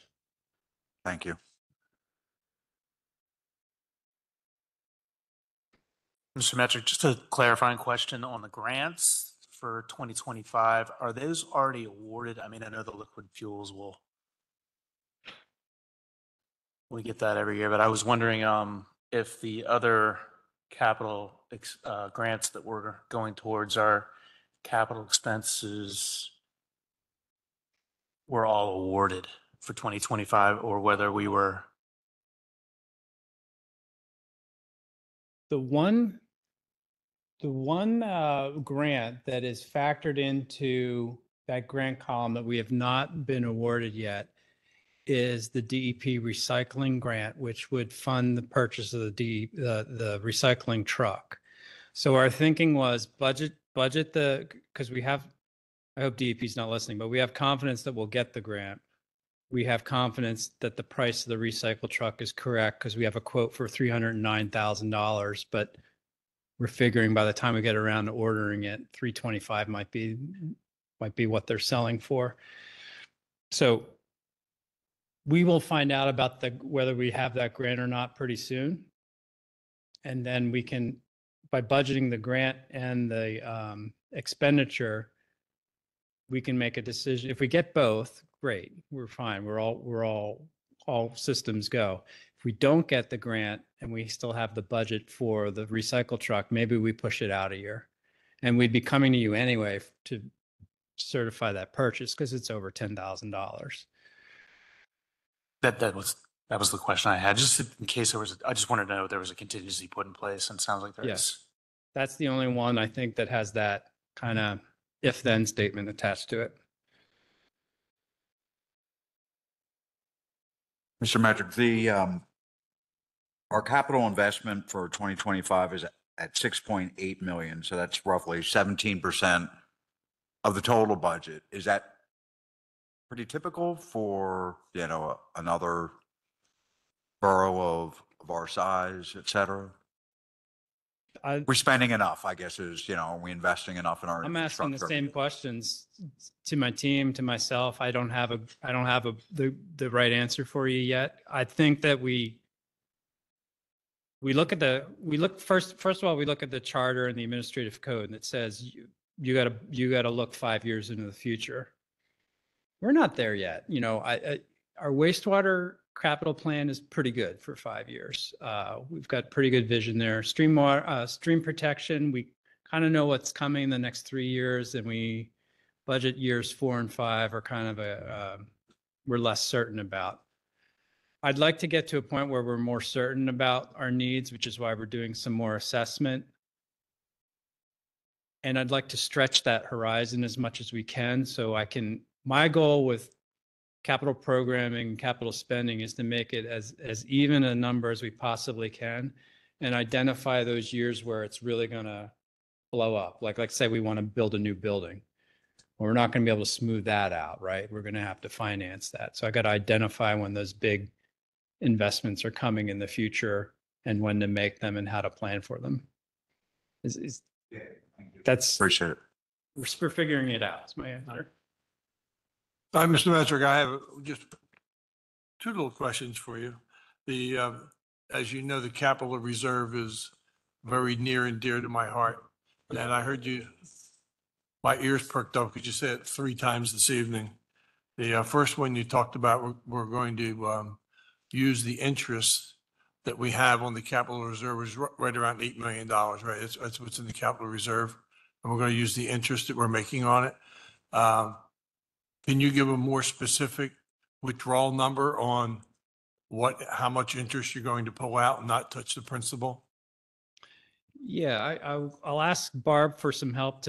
Thank you. Mr. Metric, just a clarifying question on the grants for 2025. Are those already awarded? I mean, I know the liquid fuels we get that every year, but I was wondering if the other capital grants that we're going towards are capital expenses were all awarded for 2025 or whether we were, The one grant that is factored into that grant column that we have not been awarded yet is the DEP recycling grant, which would fund the purchase of the recycling truck. So our thinking was budget because we have, I hope DEP's not listening, but we have confidence that we'll get the grant. We have confidence that the price of the recycle truck is correct because we have a quote for $309,000, but we're figuring by the time we get around to ordering it, 325 might be what they're selling for. So we will find out about whether we have that grant or not pretty soon. And then we can, by budgeting the grant and the expenditure, we can make a decision. If we get both, great, we're fine. We're all systems go. If we don't get the grant and we still have the budget for the recycle truck, maybe we push it out a year. And we'd be coming to you anyway to certify that purchase because it's over $10,000. that was the question I had, just in case I just wanted to know if there was a contingency put in place, and it sounds like there is. Yes. That's the only one I think that has that kind of if-then statement attached to it. Mr. Metrick, our capital investment for 2025 is at 6.8 million. So that's roughly 17% of the total budget. Is that pretty typical for, another borough of our size, et cetera? We're spending enough, I guess, are we investing enough in our I'm asking the infrastructure? same questions to my team, to myself. I don't have the right answer for you yet. I think that we look at first of all, we look at the charter and the administrative code that says you got to look 5 years into the future. We're not there yet. Our wastewater capital plan is pretty good for 5 years. We've got pretty good vision there. Stream protection, we kind of know what's coming in the next 3 years, and we budget years 4 and 5 are kind of we're less certain about. I'd like to get to a point where we're more certain about our needs, which is why we're doing some more assessment. And I'd like to stretch that horizon as much as we can so my goal with capital programming, capital spending is to make it as even a number as we possibly can and identify those years where it's really going to blow up. Like say we want to build a new building. Well, we're not going to be able to smooth that out, right? We're going to have to finance that. So I got to identify when those big investments are coming in the future and when to make them and how to plan for them. That's Appreciate it. we're figuring it out. That's my answer. Hi, Mr. Metrick. I have just two little questions for you. As you know, the capital reserve is very near and dear to my heart. And I heard my ears perked up because you said it 3 times this evening. The first one you talked about, we're going to use the interest that we have on the capital reserve is right around $8 million, right? That's what's in the capital reserve. And we're going to use the interest that we're making on it. Can you give a more specific withdrawal number on how much interest you're going to pull out and not touch the principal? Yeah, I'll ask Barb for some help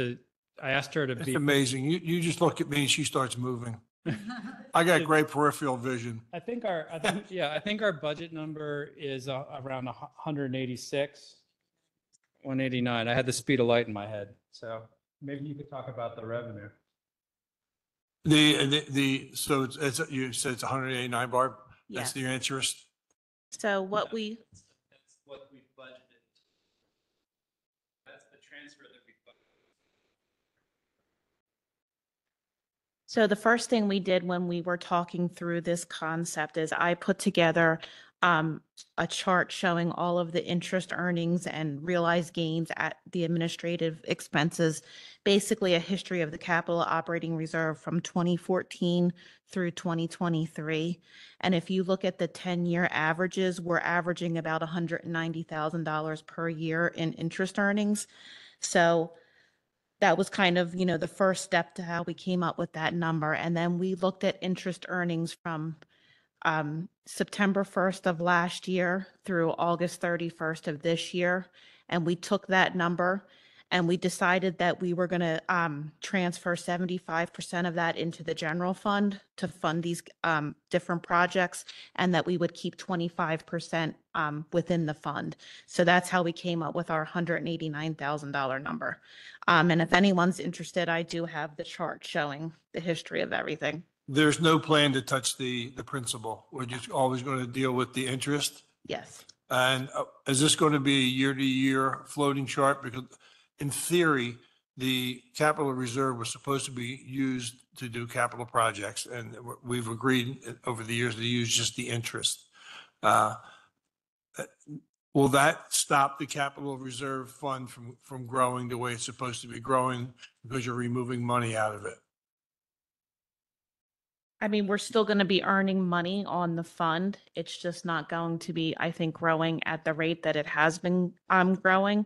I asked her to It's be. amazing. You just look at me and she starts moving. I got great peripheral vision. I think our budget number is around 186, 189. I had the speed of light in my head. So maybe you could talk about the revenue. So you said it's 189, Barb? That's the interest? So what we, That's what we budgeted. That's the transfer that we budgeted. so the first thing we did when we were talking through this concept is I put together a chart showing all of the interest earnings and realized gains at the administrative expenses, basically a history of the capital operating reserve from 2014 through 2023. And if you look at the 10-year averages, we're averaging about $190,000 per year in interest earnings. So that was kind of, the first step to how we came up with that number. And then we looked at interest earnings from September 1st of last year through August 31st of this year. And we took that number and we decided that we were going to transfer 75% of that into the general fund to fund these different projects, and that we would keep 25% within the fund. So that's how we came up with our $189,000 number. And if anyone's interested, I do have the chart showing the history of everything. There's no plan to touch the principal. We're just always going to deal with the interest. Yes. And is this going to be a year-to-year floating chart? Because in theory, the capital reserve was supposed to be used to do capital projects, and we've agreed over the years to use just the interest. Will that stop the capital reserve fund from growing the way it's supposed to be growing because you're removing money out of it? I mean, we're still going to be earning money on the fund. It's just not going to be, I think, growing at the rate that it has been growing.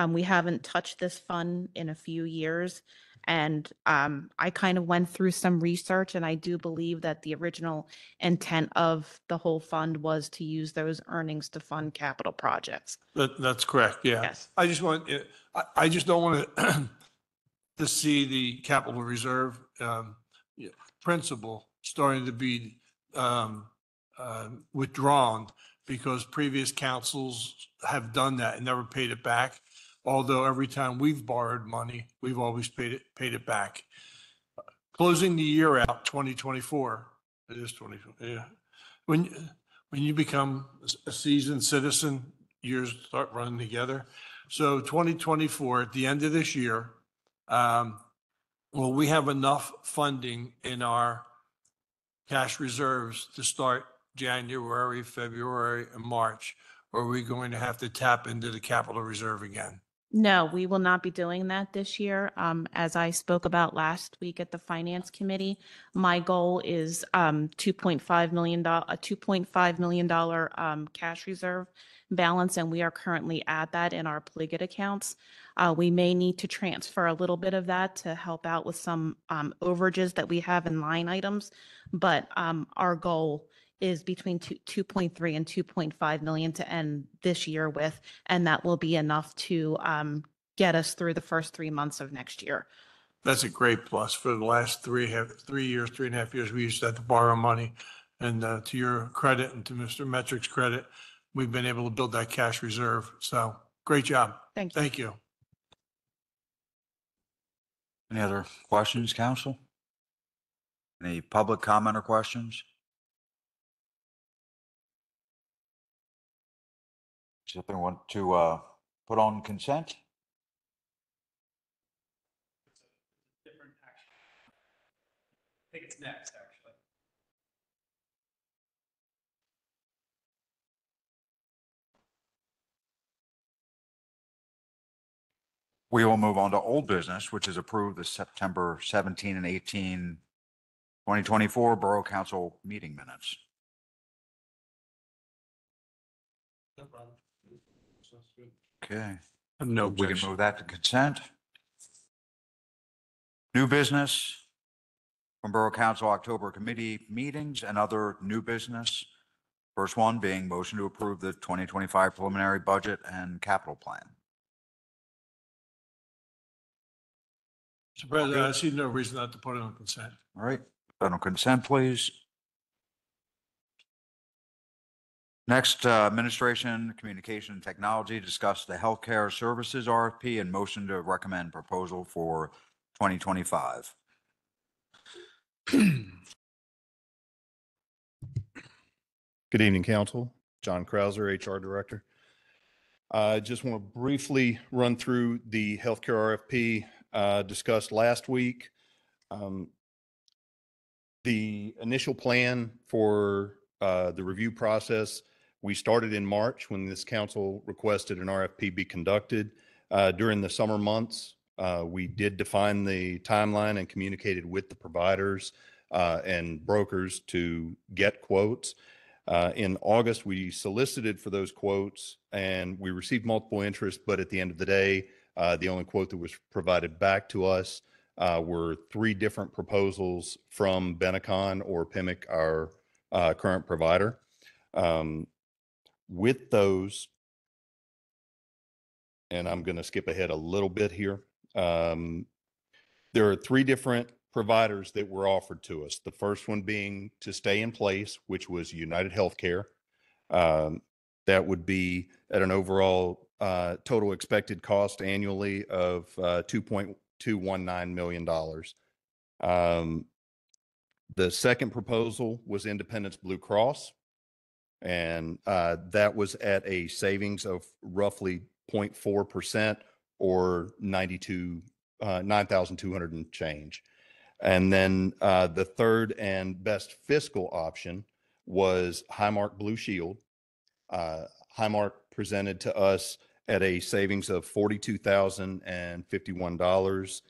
We haven't touched this fund in a few years. And I kind of went through some research, and I do believe that the original intent of the whole fund was to use those earnings to fund capital projects. That's correct, yeah. Yes. I just don't want to see the capital reserve principal starting to be withdrawn, because previous councils have done that and never paid it back. Although every time we've borrowed money, we've always paid it back. Closing the year out, 2024, it is 2024, yeah. When you become a seasoned citizen, years start running together. So 2024, at the end of this year, will we have enough funding in our cash reserves to start January, February, and March? Or are we going to have to tap into the capital reserve again? No, we will not be doing that this year. As I spoke about last week at the Finance Committee, my goal is $2.5 million cash reserve balance, and we are currently at that in our Pliget accounts. We may need to transfer a little bit of that to help out with some overages that we have in line items, but our goal is between 2.3 and 2.5 million to end this year with, and that will be enough to get us through the first 3 months of next year. That's a great plus. For the last 3.5 years, we used to have to borrow money. And to your credit and to Mr. Metrick's credit, we've been able to build that cash reserve. So great job. Thank you. Thank you. Any other questions, council? Any public comment or questions? Does anyone want to put on consent? Different action. I think it's next, actually. We will move on to old business, which is approved the September 17 and 18, 2024 Borough Council meeting minutes. Okay. No We can objection. move that to consent. New business from Borough Council October committee meetings and other new business. First one being motion to approve the 2025 preliminary budget and capital plan. Mr. President, I see no reason not to put it on consent. All right, put on consent, please. Next, administration, communication, and technology, discuss the healthcare services RFP and motion to recommend proposal for 2025. Good evening, Council. John Krauser, HR Director. I just want to briefly run through the healthcare RFP discussed last week. The initial plan for the review process, we started in March when this council requested an RFP be conducted. During the summer months, we did define the timeline and communicated with the providers and brokers to get quotes. In August, we solicited for those quotes and we received multiple interest, but at the end of the day, The only quote that was provided back to us were 3 different proposals from Benecon or PIMIC, our current provider. With those, and I'm going to skip ahead a little bit here. There are 3 different providers that were offered to us. The first one being to stay in place, which was United Healthcare. That would be at an overall total expected cost annually of $2.219 million. The second proposal was Independence Blue Cross, and that was at a savings of roughly 0.4% or 9,200 and change. And then the third and best fiscal option was Highmark Blue Shield. Highmark presented to us at a savings of $42,051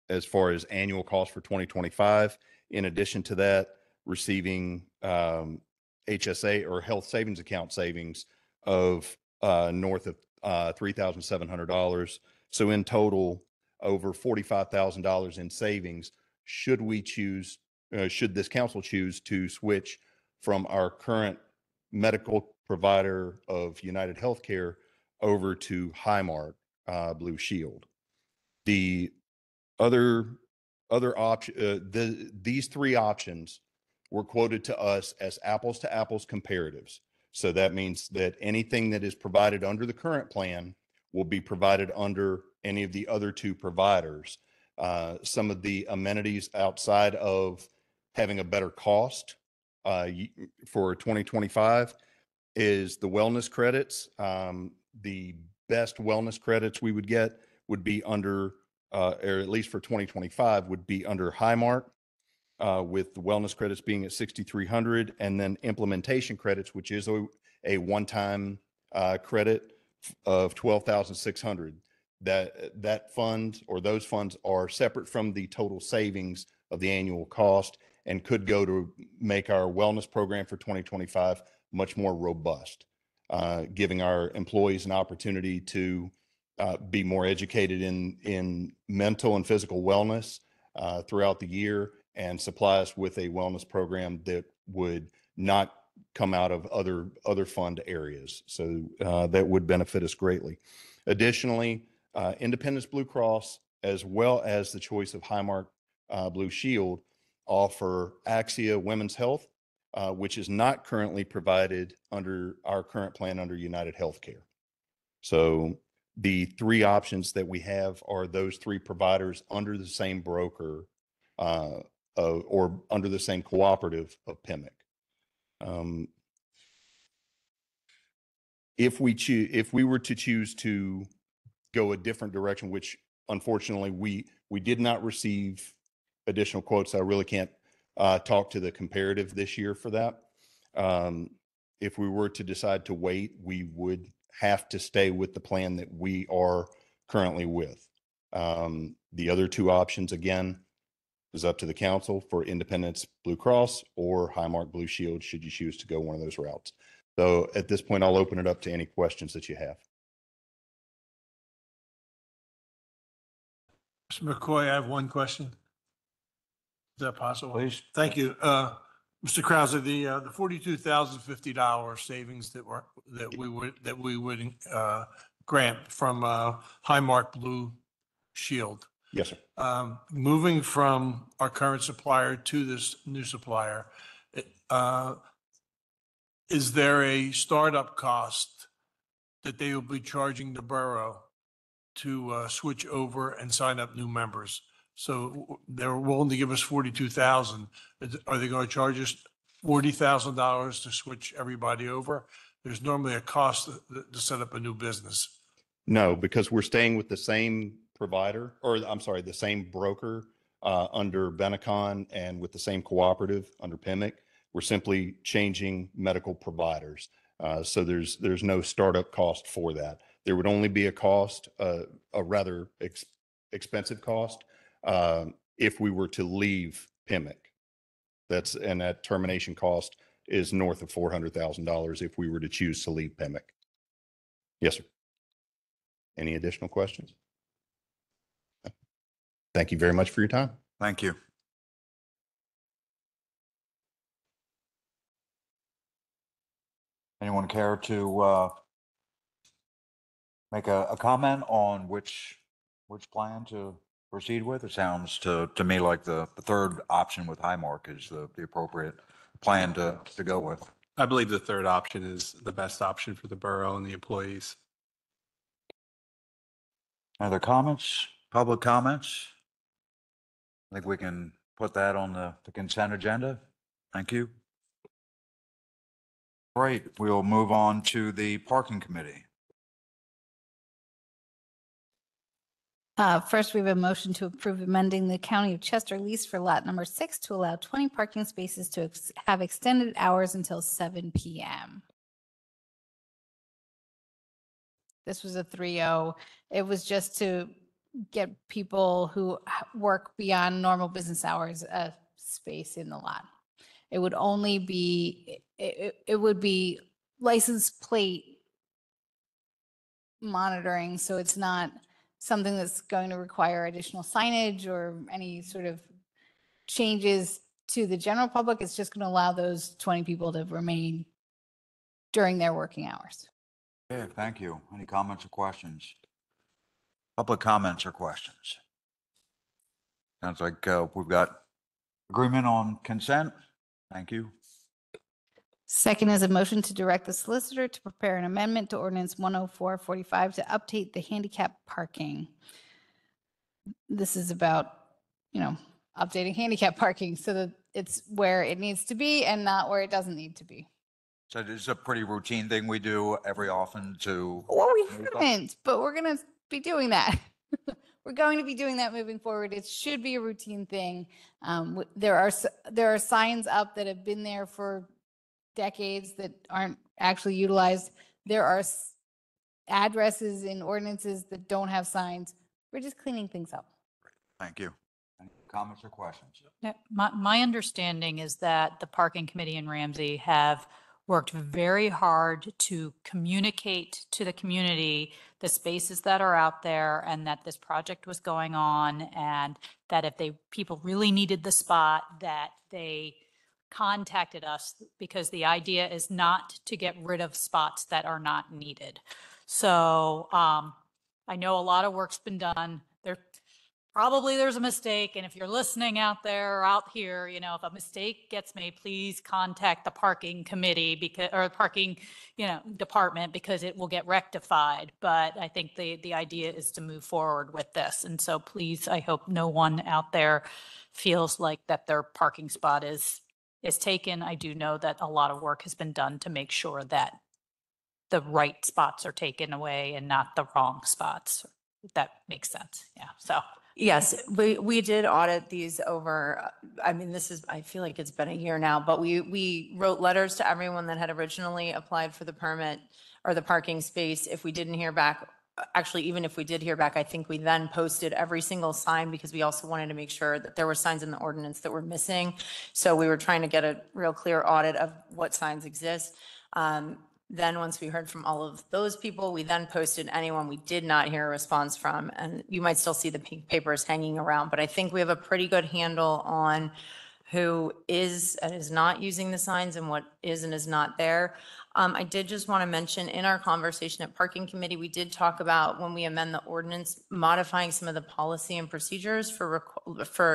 as far as annual cost for 2025. In addition to that, receiving HSA or health savings account savings of north of $3,700. So in total, over $45,000 in savings should we choose, should this council choose to switch from our current medical provider of United Healthcare over to Highmark Blue Shield. The other option, these 3 options were quoted to us as apples to apples comparatives. So that means that anything that is provided under the current plan will be provided under any of the other 2 providers. Some of the amenities outside of having a better cost for 2025 is the wellness credits. The best wellness credits we would get would be under, or at least for 2025, would be under Highmark, with the wellness credits being at 6,300, and then implementation credits, which is a one-time credit of 12,600. That fund or those funds are separate from the total savings of the annual cost and could go to make our wellness program for 2025 much more robust, giving our employees an opportunity to be more educated in mental and physical wellness throughout the year, and supply us with a wellness program that would not come out of other fund areas. So that would benefit us greatly. Additionally, Independence Blue Cross, as well as the choice of Highmark Blue Shield, offer Axia Women's Health, which is not currently provided under our current plan under United Healthcare. So the 3 options that we have are those 3 providers under the same broker or under the same cooperative of PIMIC. If we were to choose to go a different direction, which unfortunately we did not receive additional quotes, I really can't talk to the comparative this year for that. If we were to decide to wait, we would have to stay with the plan that we are currently with. The other 2 options, again, is up to the council for Independence Blue Cross or Highmark Blue Shield, should you choose to go one of those routes. So at this point, I'll open it up to any questions that you have. Mr. McCoy, I have one question. Is that possible? Please. Thank you. Mr. Krause, the $42,050 savings that we would grant from Highmark Blue Shield. Yes, sir. Moving from our current supplier to this new supplier, is there a startup cost that they will be charging the borough to switch over and sign up new members? So they're willing to give us $42,000. Are they going to charge us $40,000 to switch everybody over? There's normally a cost to set up a new business. No, because we're staying with the same provider, or I'm sorry, the same broker under Benecon and with the same cooperative under PIMIC. We're simply changing medical providers. So there's no startup cost for that. There would only be a cost, a rather expensive cost, if we were to leave PIMIC. And that termination cost is north of $400,000 if we were to choose to leave PIMIC. Yes, sir. Any additional questions? Thank you very much for your time. Thank you. Anyone care to make a comment on which plan to proceed with? It sounds to me like the third option with Highmark is the appropriate plan to go with. I believe the third option is the best option for the borough and the employees. Other comments, public comments? I think we can put that on the consent agenda. Thank you. Great, we'll move on to the parking committee. First, we have a motion to approve amending the County of Chester lease for lot number 6 to allow 20 parking spaces to have extended hours until 7 p.m. This was a 3-0. It was just to get people who work beyond normal business hours a space in the lot. It would only be, it would be license plate monitoring, so it's not something that's going to require additional signage or any sort of changes to the general public. It's just going to allow those 20 people to remain during their working hours. Okay, thank you. Any comments or questions? Public comments or questions? Sounds like we've got agreement on consent. Thank you. Second is a motion to direct the solicitor to prepare an amendment to ordinance 10445 to update the handicap parking. This is about, updating handicap parking so that it's where it needs to be and not where it doesn't need to be. So it's a pretty routine thing we do every often to. Well, we haven't, but we're going to be doing that. We're going to be doing that moving forward. It should be a routine thing. There are signs up that have been there for decades that aren't actually utilized. There are addresses in ordinances that don't have signs. We're just cleaning things up. Thank you. Any comments or questions? Yeah, my understanding is that the parking committee in Ramsey have worked very hard to communicate to the community the spaces that are out there and that this project was going on, and that if people really needed the spot, that they contacted us, because the idea is not to get rid of spots that are not needed. So I know a lot of work's been done. There's a mistake, and if you're listening out there or out here, if a mistake gets made, please contact the parking committee or parking, department, because it will get rectified. But I think the idea is to move forward with this, and so please, I hope no one out there feels like that their parking spot is taken. I do know that a lot of work has been done to make sure that the right spots are taken away and not the wrong spots. If that makes sense. Yeah. So. Yes, we did audit these over, I feel like it's been a year now, but we wrote letters to everyone that had originally applied for the permit or the parking space. If we didn't hear back, actually, even if we did hear back, I think we then posted every single sign, because we also wanted to make sure that there were signs in the ordinance that were missing. So we were trying to get a real clear audit of what signs exist. Then once we heard from all of those people, we then posted anyone we did not hear a response from. And you might still see the pink papers hanging around, but I think we have a pretty good handle on who is and is not using the signs and what is and is not there. I did just want to mention, in our conversation at Parking Committee, we did talk about, when we amend the ordinance, modifying some of the policy and procedures for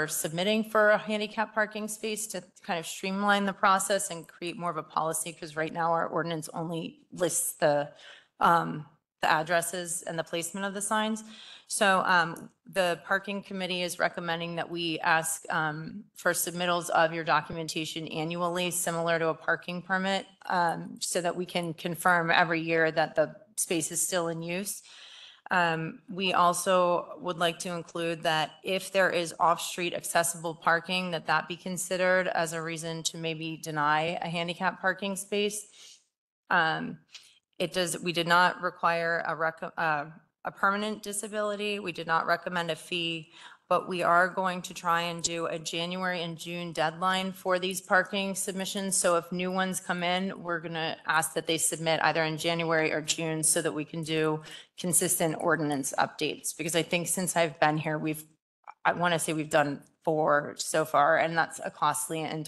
submitting for a handicap parking space to kind of streamline the process and create more of a policy, because right now our ordinance only lists the addresses and the placement of the signs. So the Parking Committee is recommending that we ask for submittals of your documentation annually, similar to a parking permit, so that we can confirm every year that the space is still in use. We also would like to include that if there is off-street accessible parking, that be considered as a reason to maybe deny a handicap parking space. We did not require a permanent disability. We did not recommend a fee. but we are going to try and do a January and June deadline for these parking submissions. So if new ones come in, we're going to ask that they submit either in January or June so that we can do consistent ordinance updates. Because I think since I've been here, I want to say we've done 4 so far, and that's a costly and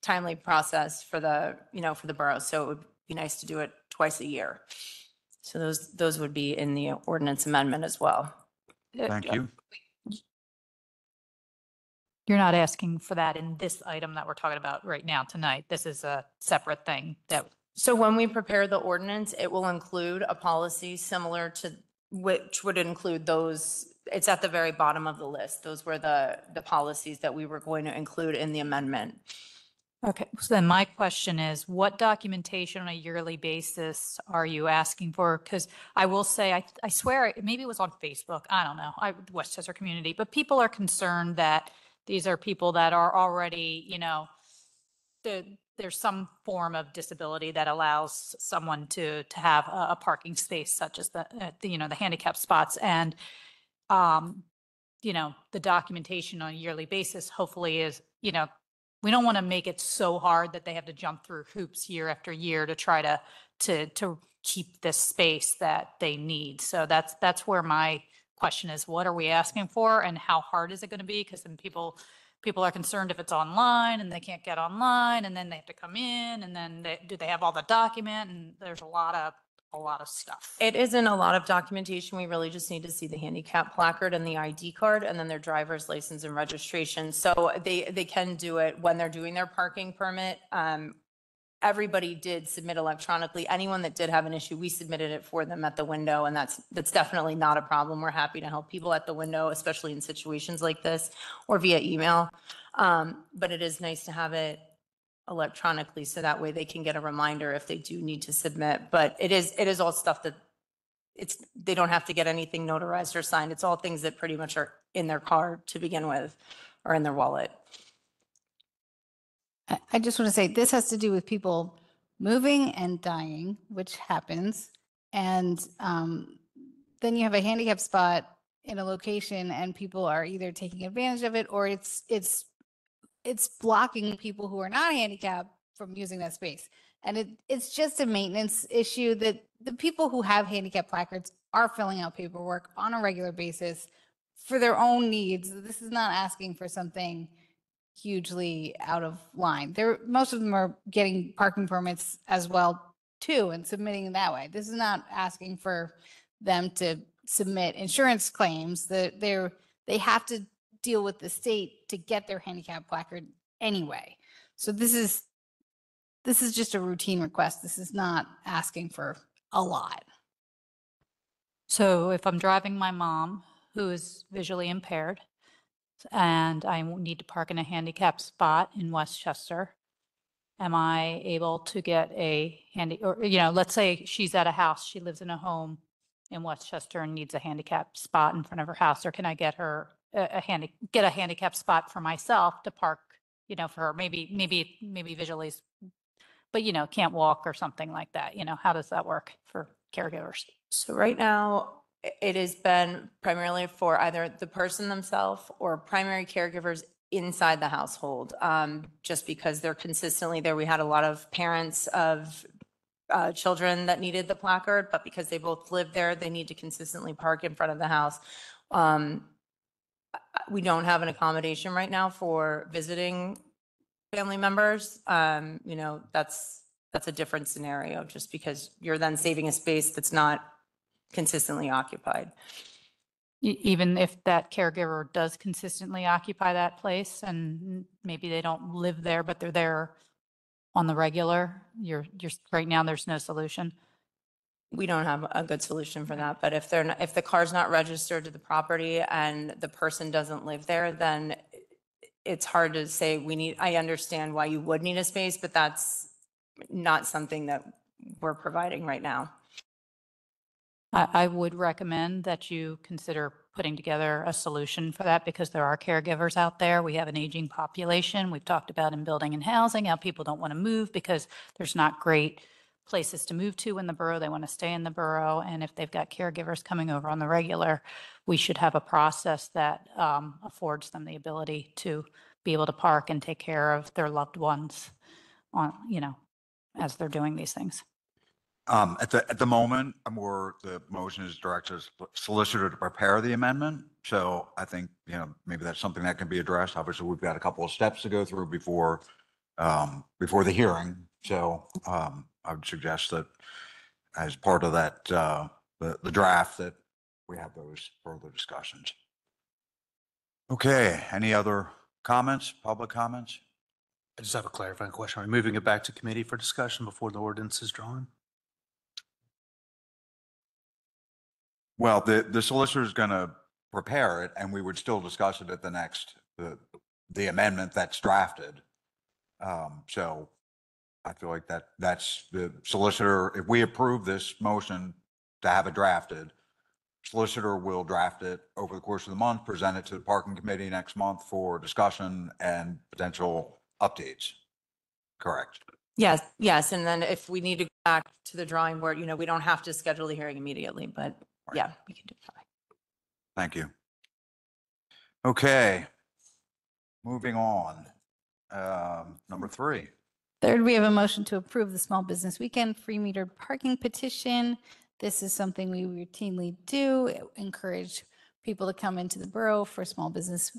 timely process for for the borough. So it would be nice to do it twice a year. So those would be in the ordinance amendment as well. Thank you. You're not asking for that in this item that we're talking about right now tonight. This is a separate thing that, So when we prepare the ordinance, it will include a policy similar to, which would include those, it's at the very bottom of the list. Those were the policies that we were going to include in the amendment. okay. So then my question is, what documentation on a yearly basis are you asking for? Because I will say, I swear, maybe it was on Facebook. I don't know. Westchester community, but people are concerned that these are people that are already, there's some form of disability that allows someone to have a parking space such as the handicap spots. And, the documentation on a yearly basis hopefully is, we don't want to make it so hard that they have to jump through hoops year after year to try to keep this space that they need. So that's where my question is, what are we asking for and how hard is it going to be? Because then people are concerned if it's online and they can't get online and then they have to come in and then do they have all the document? And there's a lot of stuff. It isn't a lot of documentation. We really just need to see the handicap placard and the ID card and then their driver's license and registration. So they can do it when they're doing their parking permit. Everybody did submit electronically. Anyone that did have an issue, we submitted it for them at the window, and that's definitely not a problem. We're happy to help people at the window, especially in situations like this, or via email. But it is nice to have it electronically, so that way they can get a reminder if they do need to submit. But it is all stuff that they don't have to get anything notarized or signed. It's all things that pretty much are in their car to begin with, or in their wallet. I just want to say, this has to do with people moving and dying, which happens. And then you have a handicap spot in a location and people are either taking advantage of it or it's blocking people who are not handicapped from using that space. And it's just a maintenance issue that the people who have handicap placards are filling out paperwork on a regular basis for their own needs. This is not asking for something hugely out of line. Most of them are getting parking permits as well too and submitting that way. This is not asking for them to submit insurance claims. That they have to deal with the state to get their handicap placard anyway. So this is just a routine request. This is not asking for a lot. So if I'm driving my mom, who is visually impaired, and I need to park in a handicap spot in Westchester, am I able to get let's say she's at a house, she lives in a home in Westchester and needs a handicap spot in front of her house, or can I get her get a handicap spot for myself to park, for her, maybe visually, but can't walk or something like that. How does that work for caregivers? So right now, it has been primarily for either the person themselves or primary caregivers inside the household, just because they're consistently there. We had a lot of parents of children that needed the placard, but because they both live there, they need to consistently park in front of the house. We don't have an accommodation right now for visiting family members. That's a different scenario, just because you're then saving a space that's not consistently occupied. Even if that caregiver does consistently occupy that place and maybe they don't live there, but they're there on the regular, you're right now, there's no solution. We don't have a good solution for that, but if the car's not registered to the property and the person doesn't live there, then it's hard to say I understand why you would need a space, but that's not something that we're providing right now. I would recommend that you consider putting together a solution for that, because there are caregivers out there. We have an aging population. We've talked about in building and housing, how people don't want to move because there's not great places to move to in the borough. They want to stay in the borough. And if they've got caregivers coming over on the regular, we should have a process that affords them the ability to be able to park and take care of their loved ones on, as they're doing these things. At the moment, the motion is directed to solicitor to prepare the amendment. So I think, maybe that's something that can be addressed. Obviously, we've got a couple of steps to go through before the hearing. So I would suggest that as part of that, the draft, that we have those further discussions. Okay, any other comments, public comments? I just have a clarifying question. Are we moving it back to committee for discussion before the ordinance is drawn? Well, the solicitor is going to prepare it, and we would still discuss it at the next, the amendment that's drafted. So I feel like that's the solicitor. If we approve this motion to have it drafted, solicitor will draft it over the course of the month, present it to the parking committee next month for discussion and potential updates. Correct. Yes, yes. And then if we need to go back to the drawing board, we don't have to schedule the hearing immediately, but yeah, we can do that. Thank you. Okay. Moving on. Number 3. Third, we have a motion to approve the small business weekend free metered parking petition. This is something we routinely do, encourage people to come into the borough for small business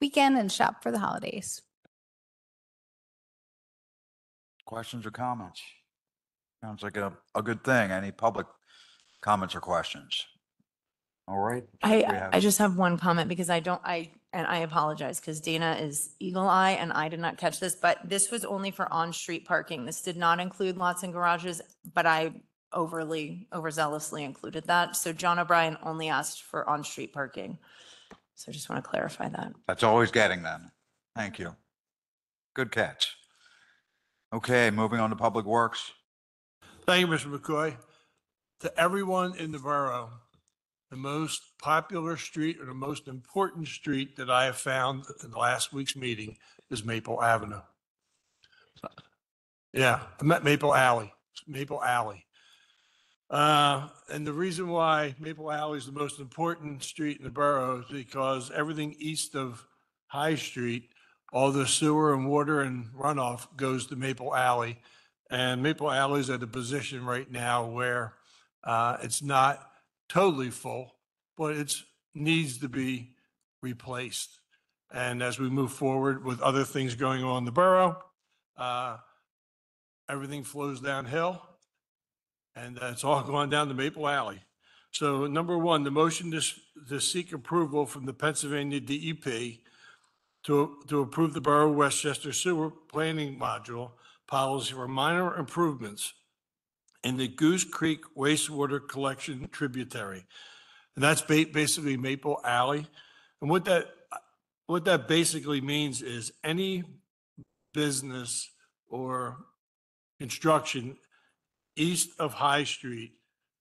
weekend and shop for the holidays. Questions or comments? Sounds like a good thing. Any public comments or questions? All right. I just have one comment because I apologize because Dana is eagle eye and I did not catch this, but this was only for on-street parking. This did not include lots and garages, but I overzealously included that. So John O'Brien only asked for on-street parking. So I just want to clarify that. That's always getting them. Thank you. Good catch. Okay, moving on to Public Works. Thank you, Mr. McCoy. To everyone in the borough, the most popular street or the most important street that I have found in last week's meeting is Maple Avenue. Yeah, I meant Maple Alley. Maple Alley. And the reason why Maple Alley is the most important street in the borough is because everything east of High Street, all the sewer and water and runoff goes to Maple Alley. And Maple Alley is at a position right now where it's not totally full, but it needs to be replaced. And as we move forward with other things going on in the borough, everything flows downhill. And it's all going down to Maple Alley. So number one, the motion to seek approval from the Pennsylvania DEP to approve the Borough of Westchester Sewer Planning Module policy for minor improvements in the Goose Creek wastewater collection tributary. And that's basically Maple Alley. And what that basically means is any business or construction east of High Street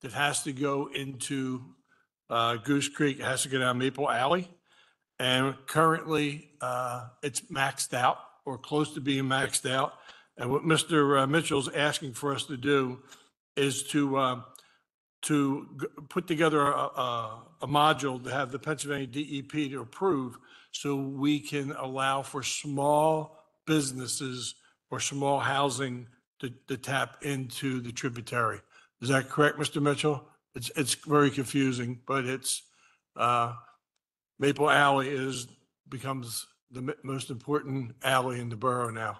that has to go into Goose Creek has to go down Maple Alley. And currently it's maxed out or close to being maxed out. And what Mr. Mitchell's asking for us to do is to put together a module to have the Pennsylvania DEP to approve so we can allow for small businesses or small housing to tap into the tributary. Is that correct, Mr. Mitchell? It's very confusing, but it's Maple Alley becomes the most important alley in the borough now.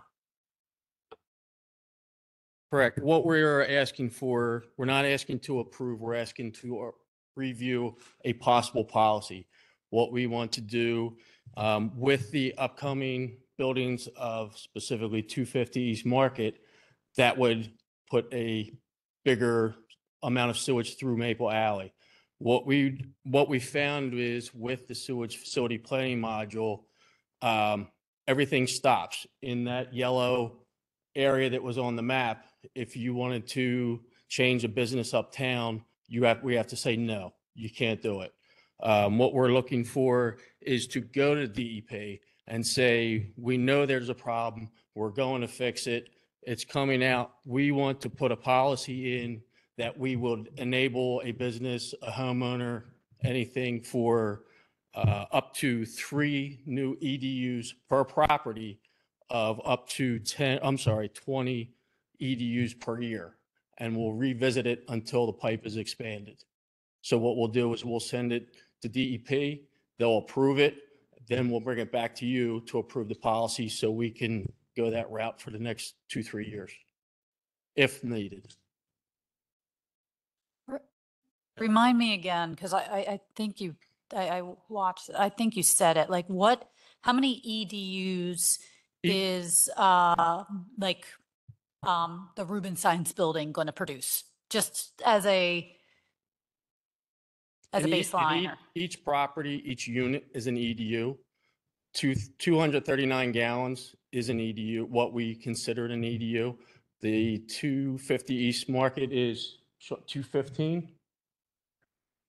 Correct. What we're asking for, we're not asking to approve, we're asking to review a possible policy. What we want to do with the upcoming buildings of specifically 250 East Market, that would put a bigger amount of sewage through Maple Alley. What we found is with the sewage facility planning module, everything stops in that yellow area that was on the map. If you wanted to change a business uptown, we have to say, no, you can't do it. What we're looking for is to go to DEP and say, we know there's a problem. We're going to fix it. It's coming out. We want to put a policy in that we will enable a business, a homeowner, anything for up to 3 new EDUs per property of up to 20 EDUs per year. And we'll revisit it until the pipe is expanded. So what we'll do is we'll send it to DEP, they'll approve it, then we'll bring it back to you to approve the policy so we can go that route for the next 2-3 years, if needed. Remind me again, because I think I watched, I think you said it, like how many EDUs is the Rubenstein's building going to produce? Just as a baseline? Each property, each unit is an EDU. 239 gallons is an EDU, what we considered an EDU. The 250 East Market is 215?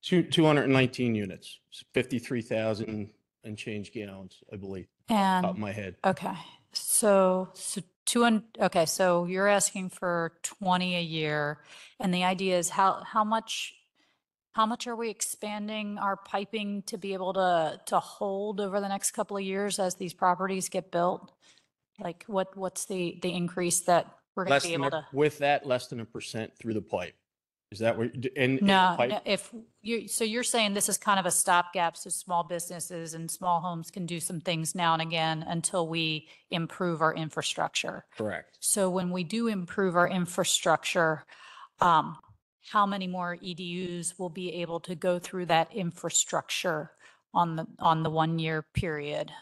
219 units, 53,000 and change gallons, I believe, off the top of my head. Okay. So you're asking for 20 a year, and the idea is how much are we expanding our piping to be able to hold over the next couple of years as these properties get built? Like what's the increase that we're going to be able to? With that, less than 1% through the pipe. Is that what? No, you're saying this is kind of a stopgap so small businesses and small homes can do some things now and again until we improve our infrastructure. Correct. So when we do improve our infrastructure, how many more EDUs will be able to go through that infrastructure on the 1 year period?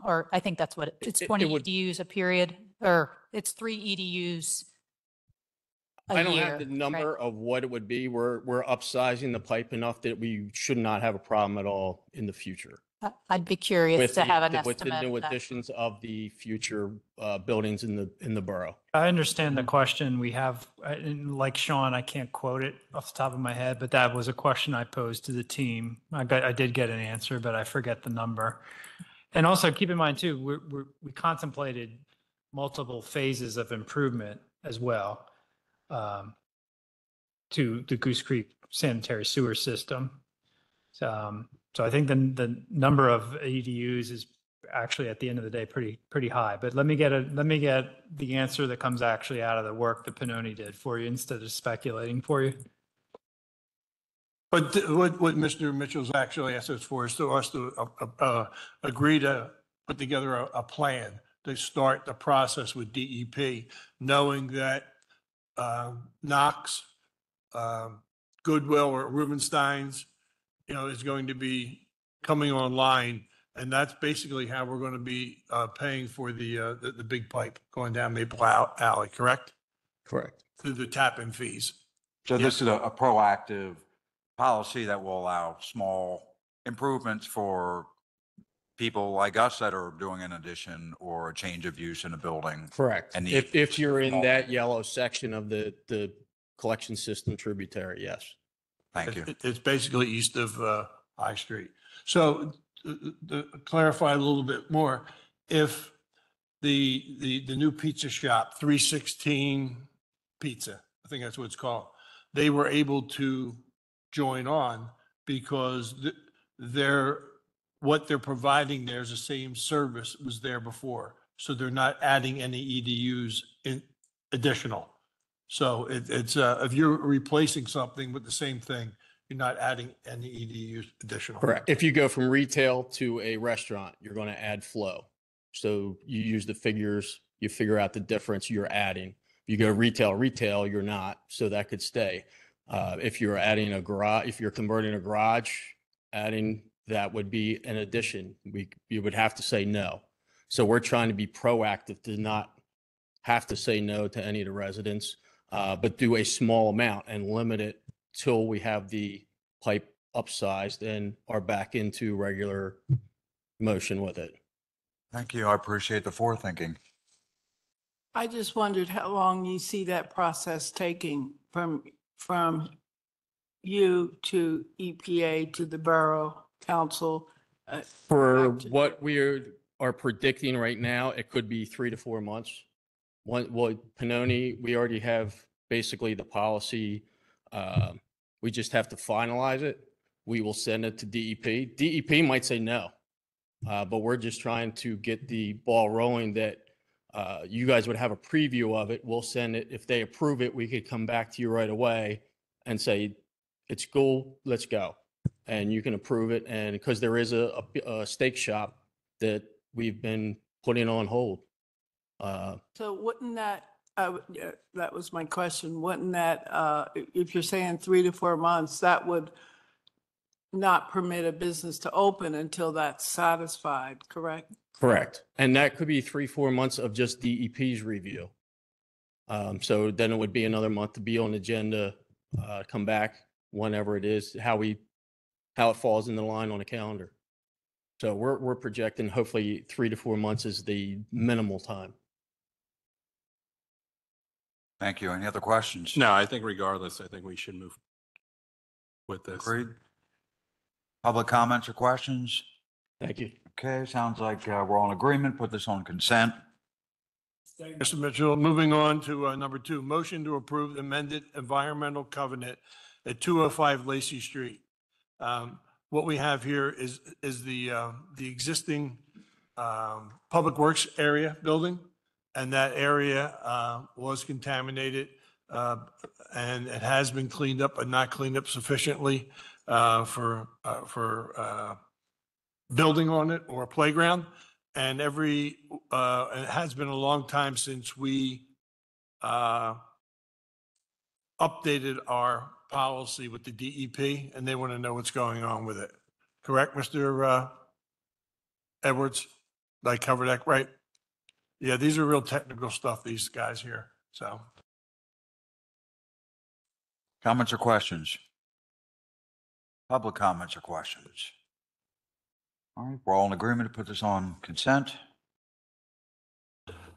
Or I think that's what it's 20 EDUs a period, or it's 3 EDUs a year. I don't have the number of what it would be. We're upsizing the pipe enough that we should not have a problem at all in the future. I'd be curious to have an estimate. With the new additions of the future buildings in the borough. I understand the question we have, and like Sean, I can't quote it off the top of my head, but that was a question I posed to the team. I did get an answer, but I forget the number. And also keep in mind too, we contemplated multiple phases of improvement as well to the Goose Creek sanitary sewer system. So I think the number of EDUs is actually at the end of the day pretty high. But let me get the answer that comes actually out of the work that Pannoni did for you instead of speculating for you. But what Mr. Mitchell's actually asked us for is to agree to put together a plan to start the process with DEP, knowing that Knox, Goodwill, or Rubenstein's, is going to be coming online, and that's basically how we're going to be paying for the big pipe going down Maple Alley, correct? Correct. Through the tap-in fees. So this is a proactive policy that will allow small improvements for people like us that are doing an addition or a change of use in a building. Correct. And if you're in that yellow section of the collection system tributary, yes. Thank you. It's basically east of High Street. So to clarify a little bit more, if the new pizza shop, 316 Pizza, I think that's what it's called, they were able to join on because what they're providing there is the same service was there before. So they're not adding any EDUs in additional. So it's if you're replacing something with the same thing, you're not adding any EDUs additional. Correct. If you go from retail to a restaurant, you're going to add flow. So you use the figures, you figure out the difference you're adding. If you go retail, you're not. So that could stay. If you're adding a garage, if you're converting a garage, adding that would be an addition. You would have to say no. So we're trying to be proactive to not have to say no to any of the residents. But do a small amount and limit it till we have the pipe upsized and are back into regular motion with it. Thank you. I appreciate the forethinking. I just wondered how long you see that process taking from you to EPA to the Borough Council. For what we are predicting right now, it could be 3 to 4 months. Well, Pannoni, we already have basically the policy. We just have to finalize it. We will send it to DEP. DEP might say no, but we're just trying to get the ball rolling that you guys would have a preview of it. We'll send it. If they approve it, we could come back to you right away and say, it's cool, let's go. And you can approve it. And because there is a steak shop that we've been putting on hold. So wouldn't that, yeah, that was my question, wouldn't that, if you're saying 3 to 4 months, that would not permit a business to open until that's satisfied, correct? Correct. And that could be 3-4 months of just DEP's review. So then it would be another month to be on the agenda, come back whenever it is, how it falls in the line on the calendar. So we're projecting hopefully 3 to 4 months is the minimal time. Thank you. Any other questions? No, I think regardless, I think we should move with this. Agreed. Public comments or questions? Thank you. Okay, sounds like we're all in agreement. Put this on consent. Thank you, Mr. Mitchell. Moving on to number 2, motion to approve the amended environmental covenant at 205 Lacey Street. What we have here is the existing Public Works area building, and that area was contaminated, and it has been cleaned up, but not cleaned up sufficiently for building on it or a playground. And it has been a long time since we updated our policy with the DEP, and they want to know what's going on with it. Correct, Mr. Edwards? Did I cover that right? Yeah, these are real technical stuff, these guys here, so. Comments or questions? Public comments or questions? All right, we're all in agreement to put this on consent.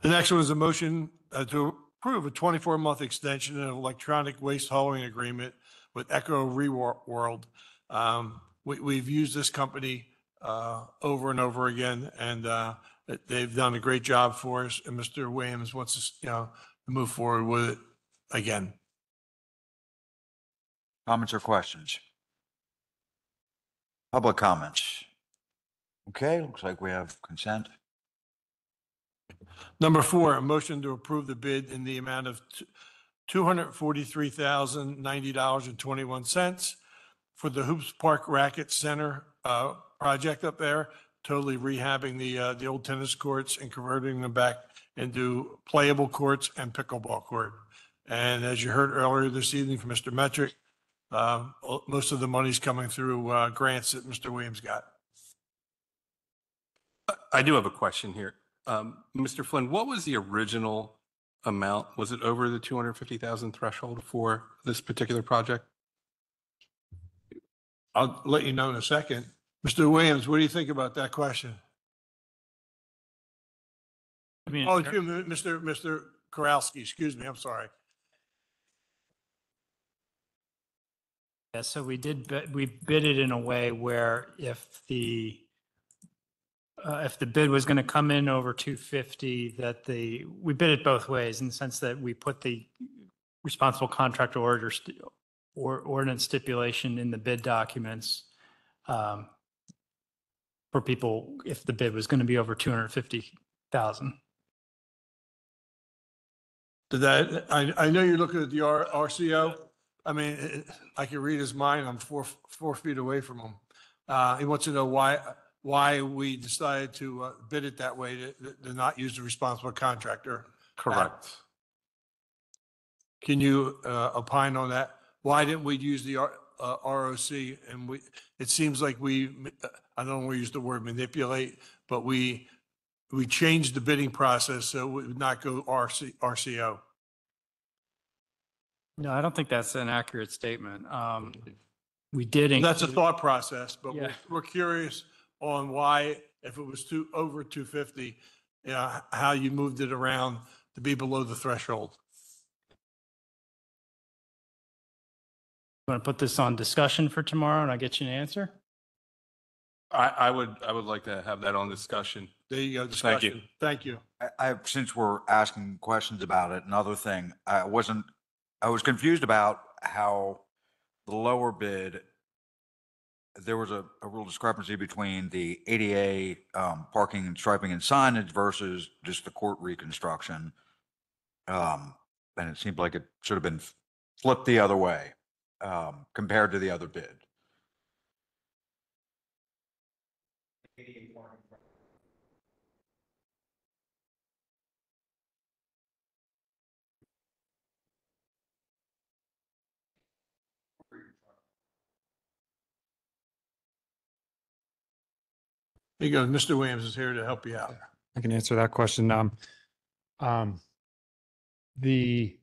The next one is a motion to approve a 24-month extension of electronic waste hauling agreement with Echo Reworld. We've used this company over and over again, and they've done a great job for us. And Mr. Williams wants to, move forward with it again. Comments or questions? Public comments? Okay, looks like we have consent. Number 4, a motion to approve the bid in the amount of $243,090.21 for the Hoops Park Racket Center project up there, totally rehabbing the old tennis courts and converting them back into playable courts and pickleball court. And as you heard earlier this evening from Mr. Metrick, most of the money's coming through grants that Mr. Williams got. I do have a question here. Mr. Flynn, what was the original amount? Was it over the 250,000 threshold for this particular project? I'll let you know in a second. Mr. Williams, what do you think about that question? I mean, Oh, excuse me, Mr. Koralski, excuse me, I'm sorry. yeah, so we bid it in a way where if the bid was going to come in over 250, we bid it both ways in the sense that we put the responsible contractor ordinance stipulation in the bid documents for people if the bid was going to be over 250,000. I know you're looking at the RCO. I mean, I can read his mind. I'm four feet away from him. He wants to know why we decided to bid it that way, to not use the responsible contractor. Correct. Can you opine on that? Why didn't we use the ROC? And it seems like I don't want to use the word manipulate, but we changed the bidding process so it would not go RCO. No, I don't think that's an accurate statement. We did. That's a thought process, but Yeah. we're curious on why, if it was over 250, how you moved it around to be below the threshold. Want to put this on discussion for tomorrow and I'll get you an answer? I would like to have that on discussion. There you go, Thank you. discussion. Thank you. Since we're asking questions about it, another thing, I was confused about how the lower bid, there was a real discrepancy between the ADA parking and striping and signage versus just the court reconstruction. And it seemed like it should have been flipped the other way compared to the other bid. Here you go. Mr. Williams is here to help you out. I can answer that question. The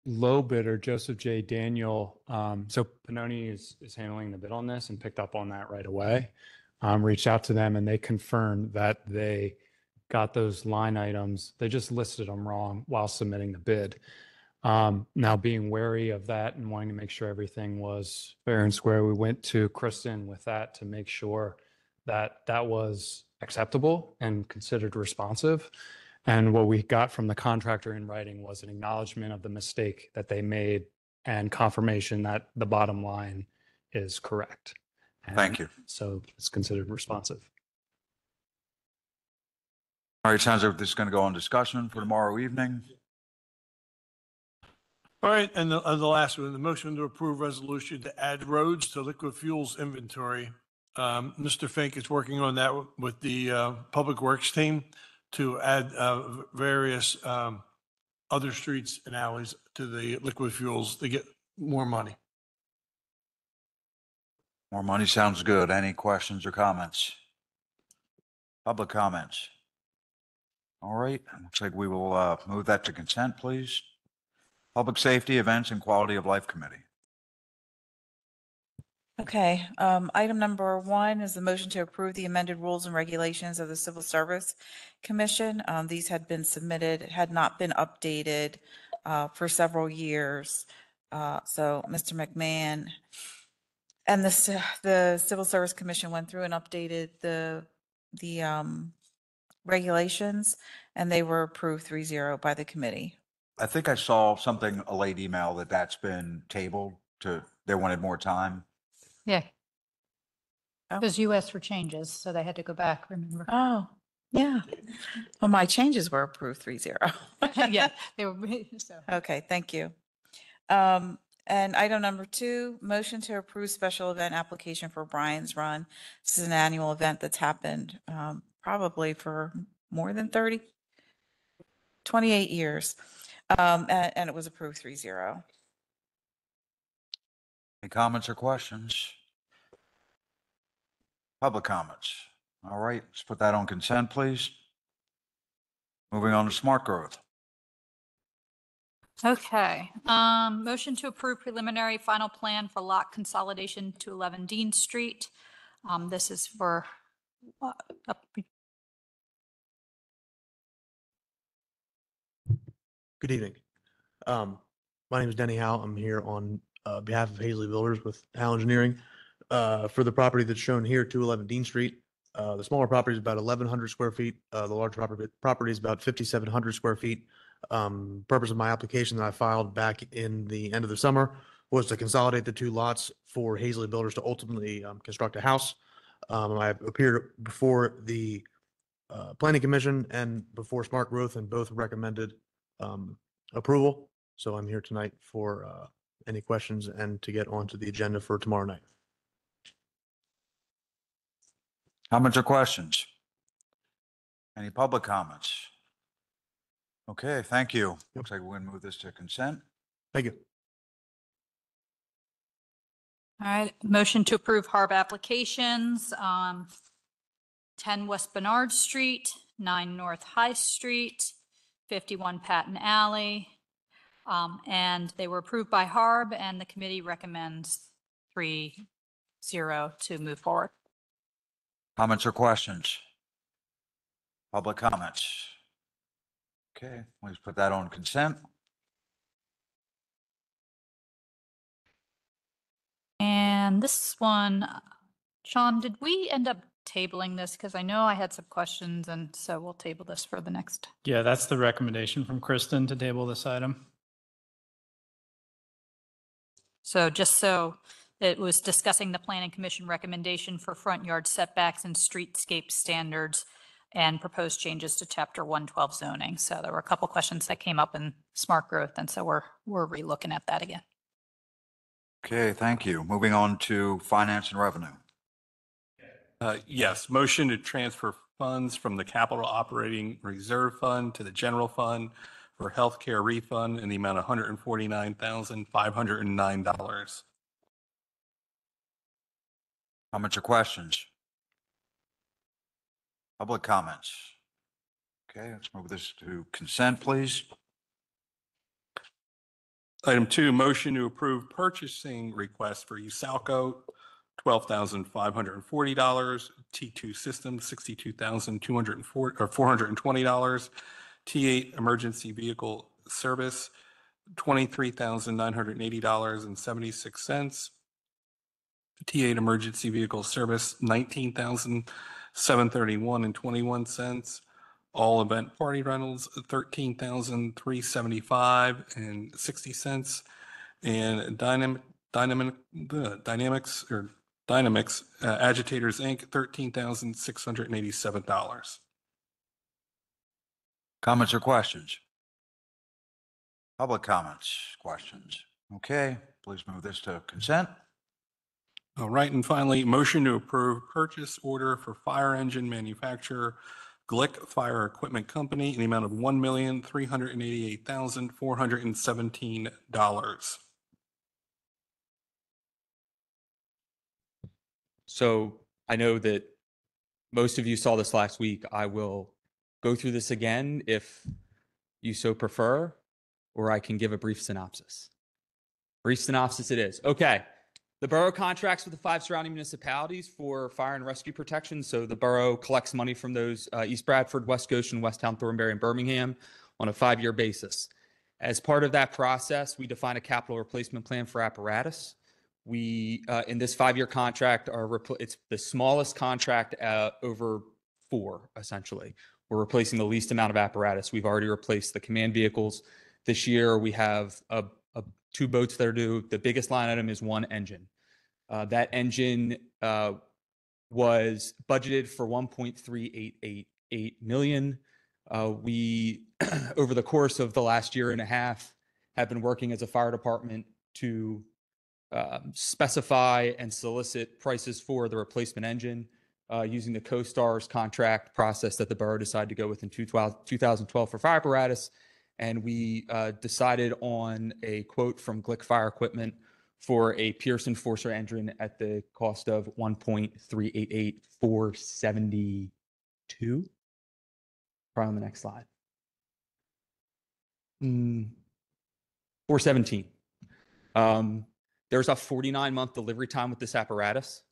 low bidder, Joseph J. Daniel, so Pannoni is handling the bid on this and picked up on that right away. Reached out to them and they confirmed that they got those line items. They just listed them wrong while submitting the bid. Now being wary of that and wanting to make sure everything was fair and square, we went to Kristen with that to make sure that that was acceptable and considered responsive. And what we got from the contractor in writing was an acknowledgement of the mistake that they made and confirmation that the bottom line is correct. And Thank you. so it's considered responsive. All right, sounds like this is going to go on discussion for tomorrow evening. All right, and the last one, the motion to approve resolution to add roads to liquid fuels inventory. Mr. Fink is working on that with the Public Works team to add various other streets and alleys to the liquid fuels to get more money. More money sounds good. Any questions or comments? Public comments? All right, looks like we will move that to consent, please. Public Safety, Events, and Quality of Life Committee. Okay, item number 1 is the motion to approve the amended rules and regulations of the Civil Service Commission. These had been submitted, had not been updated for several years. So Mr. McMahon and the Civil Service Commission went through and updated the regulations, and they were approved 3-0 by the committee. I think I saw something, a late email that's been tabled they wanted more time. Yeah. Because you asked for changes, so they had to go back, remember? Oh, yeah. Well, my changes were approved 3-0. Yeah, they were, so. Okay, thank you. And item number 2, motion to approve special event application for Brian's Run. This is an annual event that's happened probably for more than 28 years. And it was approved 3-0. Any comments or questions? Public comments. All right, let's put that on consent, please. Moving on to smart growth. Okay, motion to approve preliminary final plan for lot consolidation to 11 Dean Street. This is for Good evening. My name is Denny Howe. I'm here on behalf of Hazley Builders with Howe Engineering for the property that's shown here, 211 Dean Street. The smaller property is about 1,100 square feet. The larger property is about 5,700 square feet. Purpose of my application that I filed back in the end of the summer was to consolidate the two lots for Hazley Builders to ultimately construct a house. I appeared before the Planning Commission and before Smart Growth, and both recommended approval. So I'm here tonight for any questions and to get onto the agenda for tomorrow night. Comments or questions? Any public comments? Okay, thank you. Looks like we're going to move this to consent. Thank you. All right, motion to approve HARB applications, 10 West Bernard Street, 9 North High Street, 51 Patton Alley. And they were approved by HARB, and the committee recommends 3-0 to move forward. Comments or questions? Public comments? Okay, let's put that on consent. And this one, Sean, did we end up tabling this because I know I had some questions, and so we'll table this for the next. Yeah, that's the recommendation from Kristen to table this item. So just so it was discussing the planning commission recommendation for front yard setbacks and streetscape standards and proposed changes to chapter 112 zoning. So there were a couple questions that came up in smart growth, and so we're relooking at that again. Okay, thank you. Moving on to finance and revenue. Yes, motion to transfer funds from the capital operating reserve fund to the general fund for healthcare refund in the amount of $149,509. Comments or questions? Public comments? Okay, let's move this to consent, please. Item 2, motion to approve purchasing request for USALCO, $12,540, T2 Systems, $62,420, T8 Emergency Vehicle Service, $23,980.76, T8 Emergency Vehicle Service, $19,731.21, All Event Party Rentals, $13,375.60, and Dynamics Agitators Inc., $13,687. Comments or questions? Public comments, questions? Okay, please move this to consent. All right, and finally, motion to approve purchase order for fire engine manufacturer Glick Fire Equipment Company in the amount of $1,388,417. So I know that most of you saw this last week. I will go through this again if you so prefer, or I can give a brief synopsis. Brief synopsis it is. Okay. The borough contracts with the 5 surrounding municipalities for fire and rescue protection. So the borough collects money from those East Bradford, West Goshen, Westtown, Thornberry, and Birmingham on a 5-year basis. As part of that process, we define a capital replacement plan for apparatus. We, in this 5-year contract, it's the smallest contract over 4, essentially. We're replacing the least amount of apparatus. We've already replaced the command vehicles. This year, we have 2 boats that are due. The biggest line item is 1 engine. That engine was budgeted for $1.388 million. We, over the course of the last year and a half, have been working as a fire department to specify and solicit prices for the replacement engine using the CoStar's contract process that the borough decided to go with in 2012 for fire apparatus. And we decided on a quote from Glick Fire Equipment for a Pearson Forcer engine at the cost of $1.388,472. Probably on the next slide. 417. There's a 49-month delivery time with this apparatus.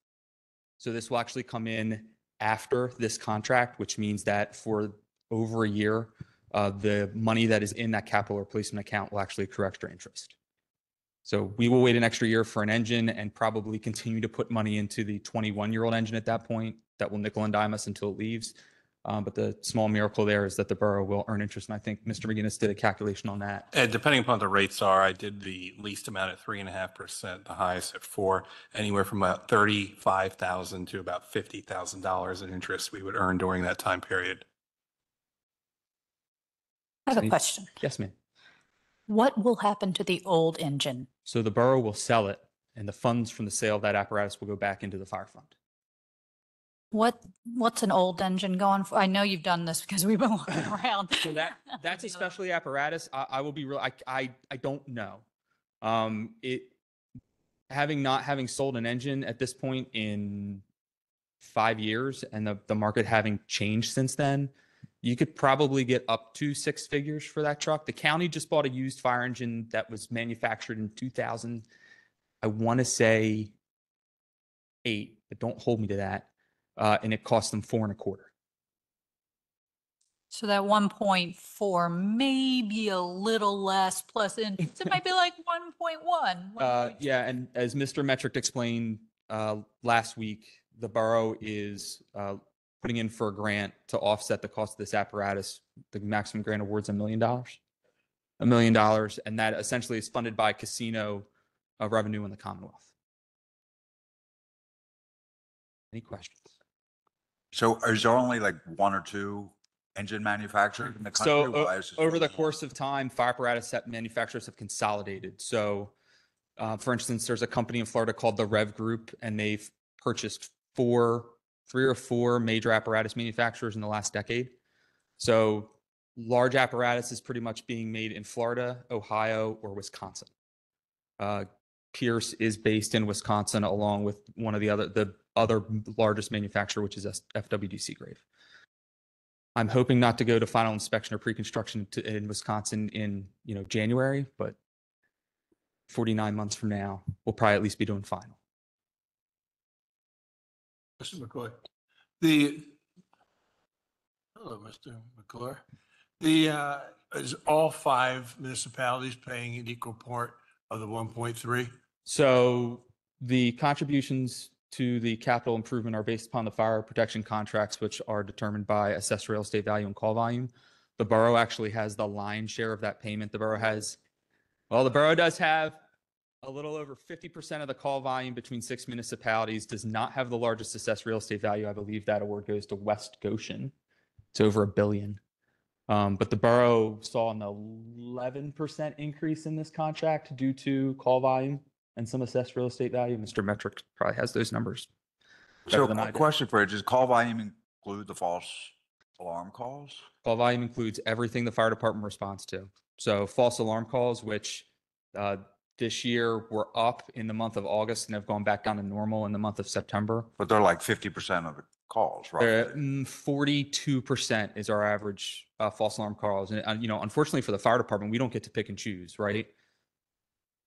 So this will actually come in after this contract, which means that for over a year, the money that is in that capital replacement account will actually accrue extra interest. So we will wait an extra year for an engine and probably continue to put money into the 21-year-old engine at that point that will nickel and dime us until it leaves. But the small miracle there is that the borough will earn interest. And I think Mr. McGinnis did a calculation on that. And depending upon what the rates are, I did the least amount at 3.5%, the highest at 4%, anywhere from about $35,000 to about $50,000 in interest we would earn during that time period. I have a question. Yes, ma'am. What will happen to the old engine? So the borough will sell it, and the funds from the sale of that apparatus will go back into the fire fund. What's an old engine going for? I know you've done this because we've been looking around. So that's a specialty apparatus. I will be real. I don't know. Having sold an engine at this point in 5 years, and the market having changed since then, you could probably get up to 6 figures for that truck. The county just bought a used fire engine that was manufactured in 2000. I want to say 8, but don't hold me to that. And it cost them $4.25. So that 1.4, maybe a little less plus interest. It might be like 1.1. Yeah, and as Mr. Metric explained last week, the borough is putting in for a grant to offset the cost of this apparatus. The maximum grant award's $1 million. $1 million, and that essentially is funded by casino revenue in the Commonwealth. Any questions? So is there only like one or two engine manufacturers in the country? So Why is it over so the course of time, fire apparatus manufacturers have consolidated. So for instance, there's a company in Florida called the Rev Group, and they've purchased 3 or 4 major apparatus manufacturers in the last decade. So large apparatus is pretty much being made in Florida, Ohio, or Wisconsin. Pierce is based in Wisconsin, along with one of the other largest manufacturer, which is FWD Seagrave. I'm hoping not to go to final inspection or pre-construction in Wisconsin in January, but 49 months from now, we'll probably at least be doing final. Mr. McCoy. Hello, Mr. McClure. Is all 5 municipalities paying an equal part of the 1.3? So the contributions to the capital improvement are based upon the fire protection contracts, which are determined by assessed real estate value and call volume. The borough actually has the lion's share of that payment. The borough does have a little over 50% of the call volume between 6 municipalities, does not have the largest assessed real estate value. I believe that award goes to West Goshen. It's over $1 billion. But the borough saw an 11% increase in this contract due to call volume and some assessed real estate value. Mr. Metric probably has those numbers. So a question for you, does call volume include the false alarm calls? Call volume includes everything the fire department responds to. So false alarm calls, which this year were up in the month of August and have gone back down to normal in the month of September. But they're like 50% of the calls, right? 42% is our average false alarm calls. And, unfortunately for the fire department, we don't get to pick and choose, right?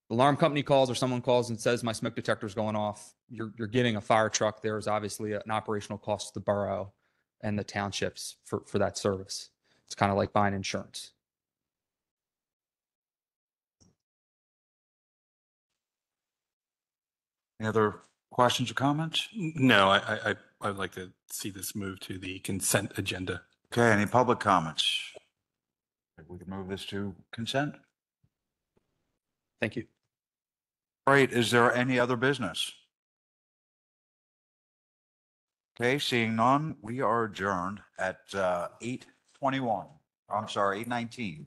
The alarm company calls or someone calls and says, my smoke detector is going off. You're getting a fire truck. There is obviously an operational cost to the borough and the townships for that service. It's kind of like buying insurance. Any other questions or comments? No, I'd like to see this move to the consent agenda. Okay, any public comments? We can move this to consent. Thank you. Great. Is there any other business? Okay, seeing none, we are adjourned at 8:21. I'm sorry, 8:19.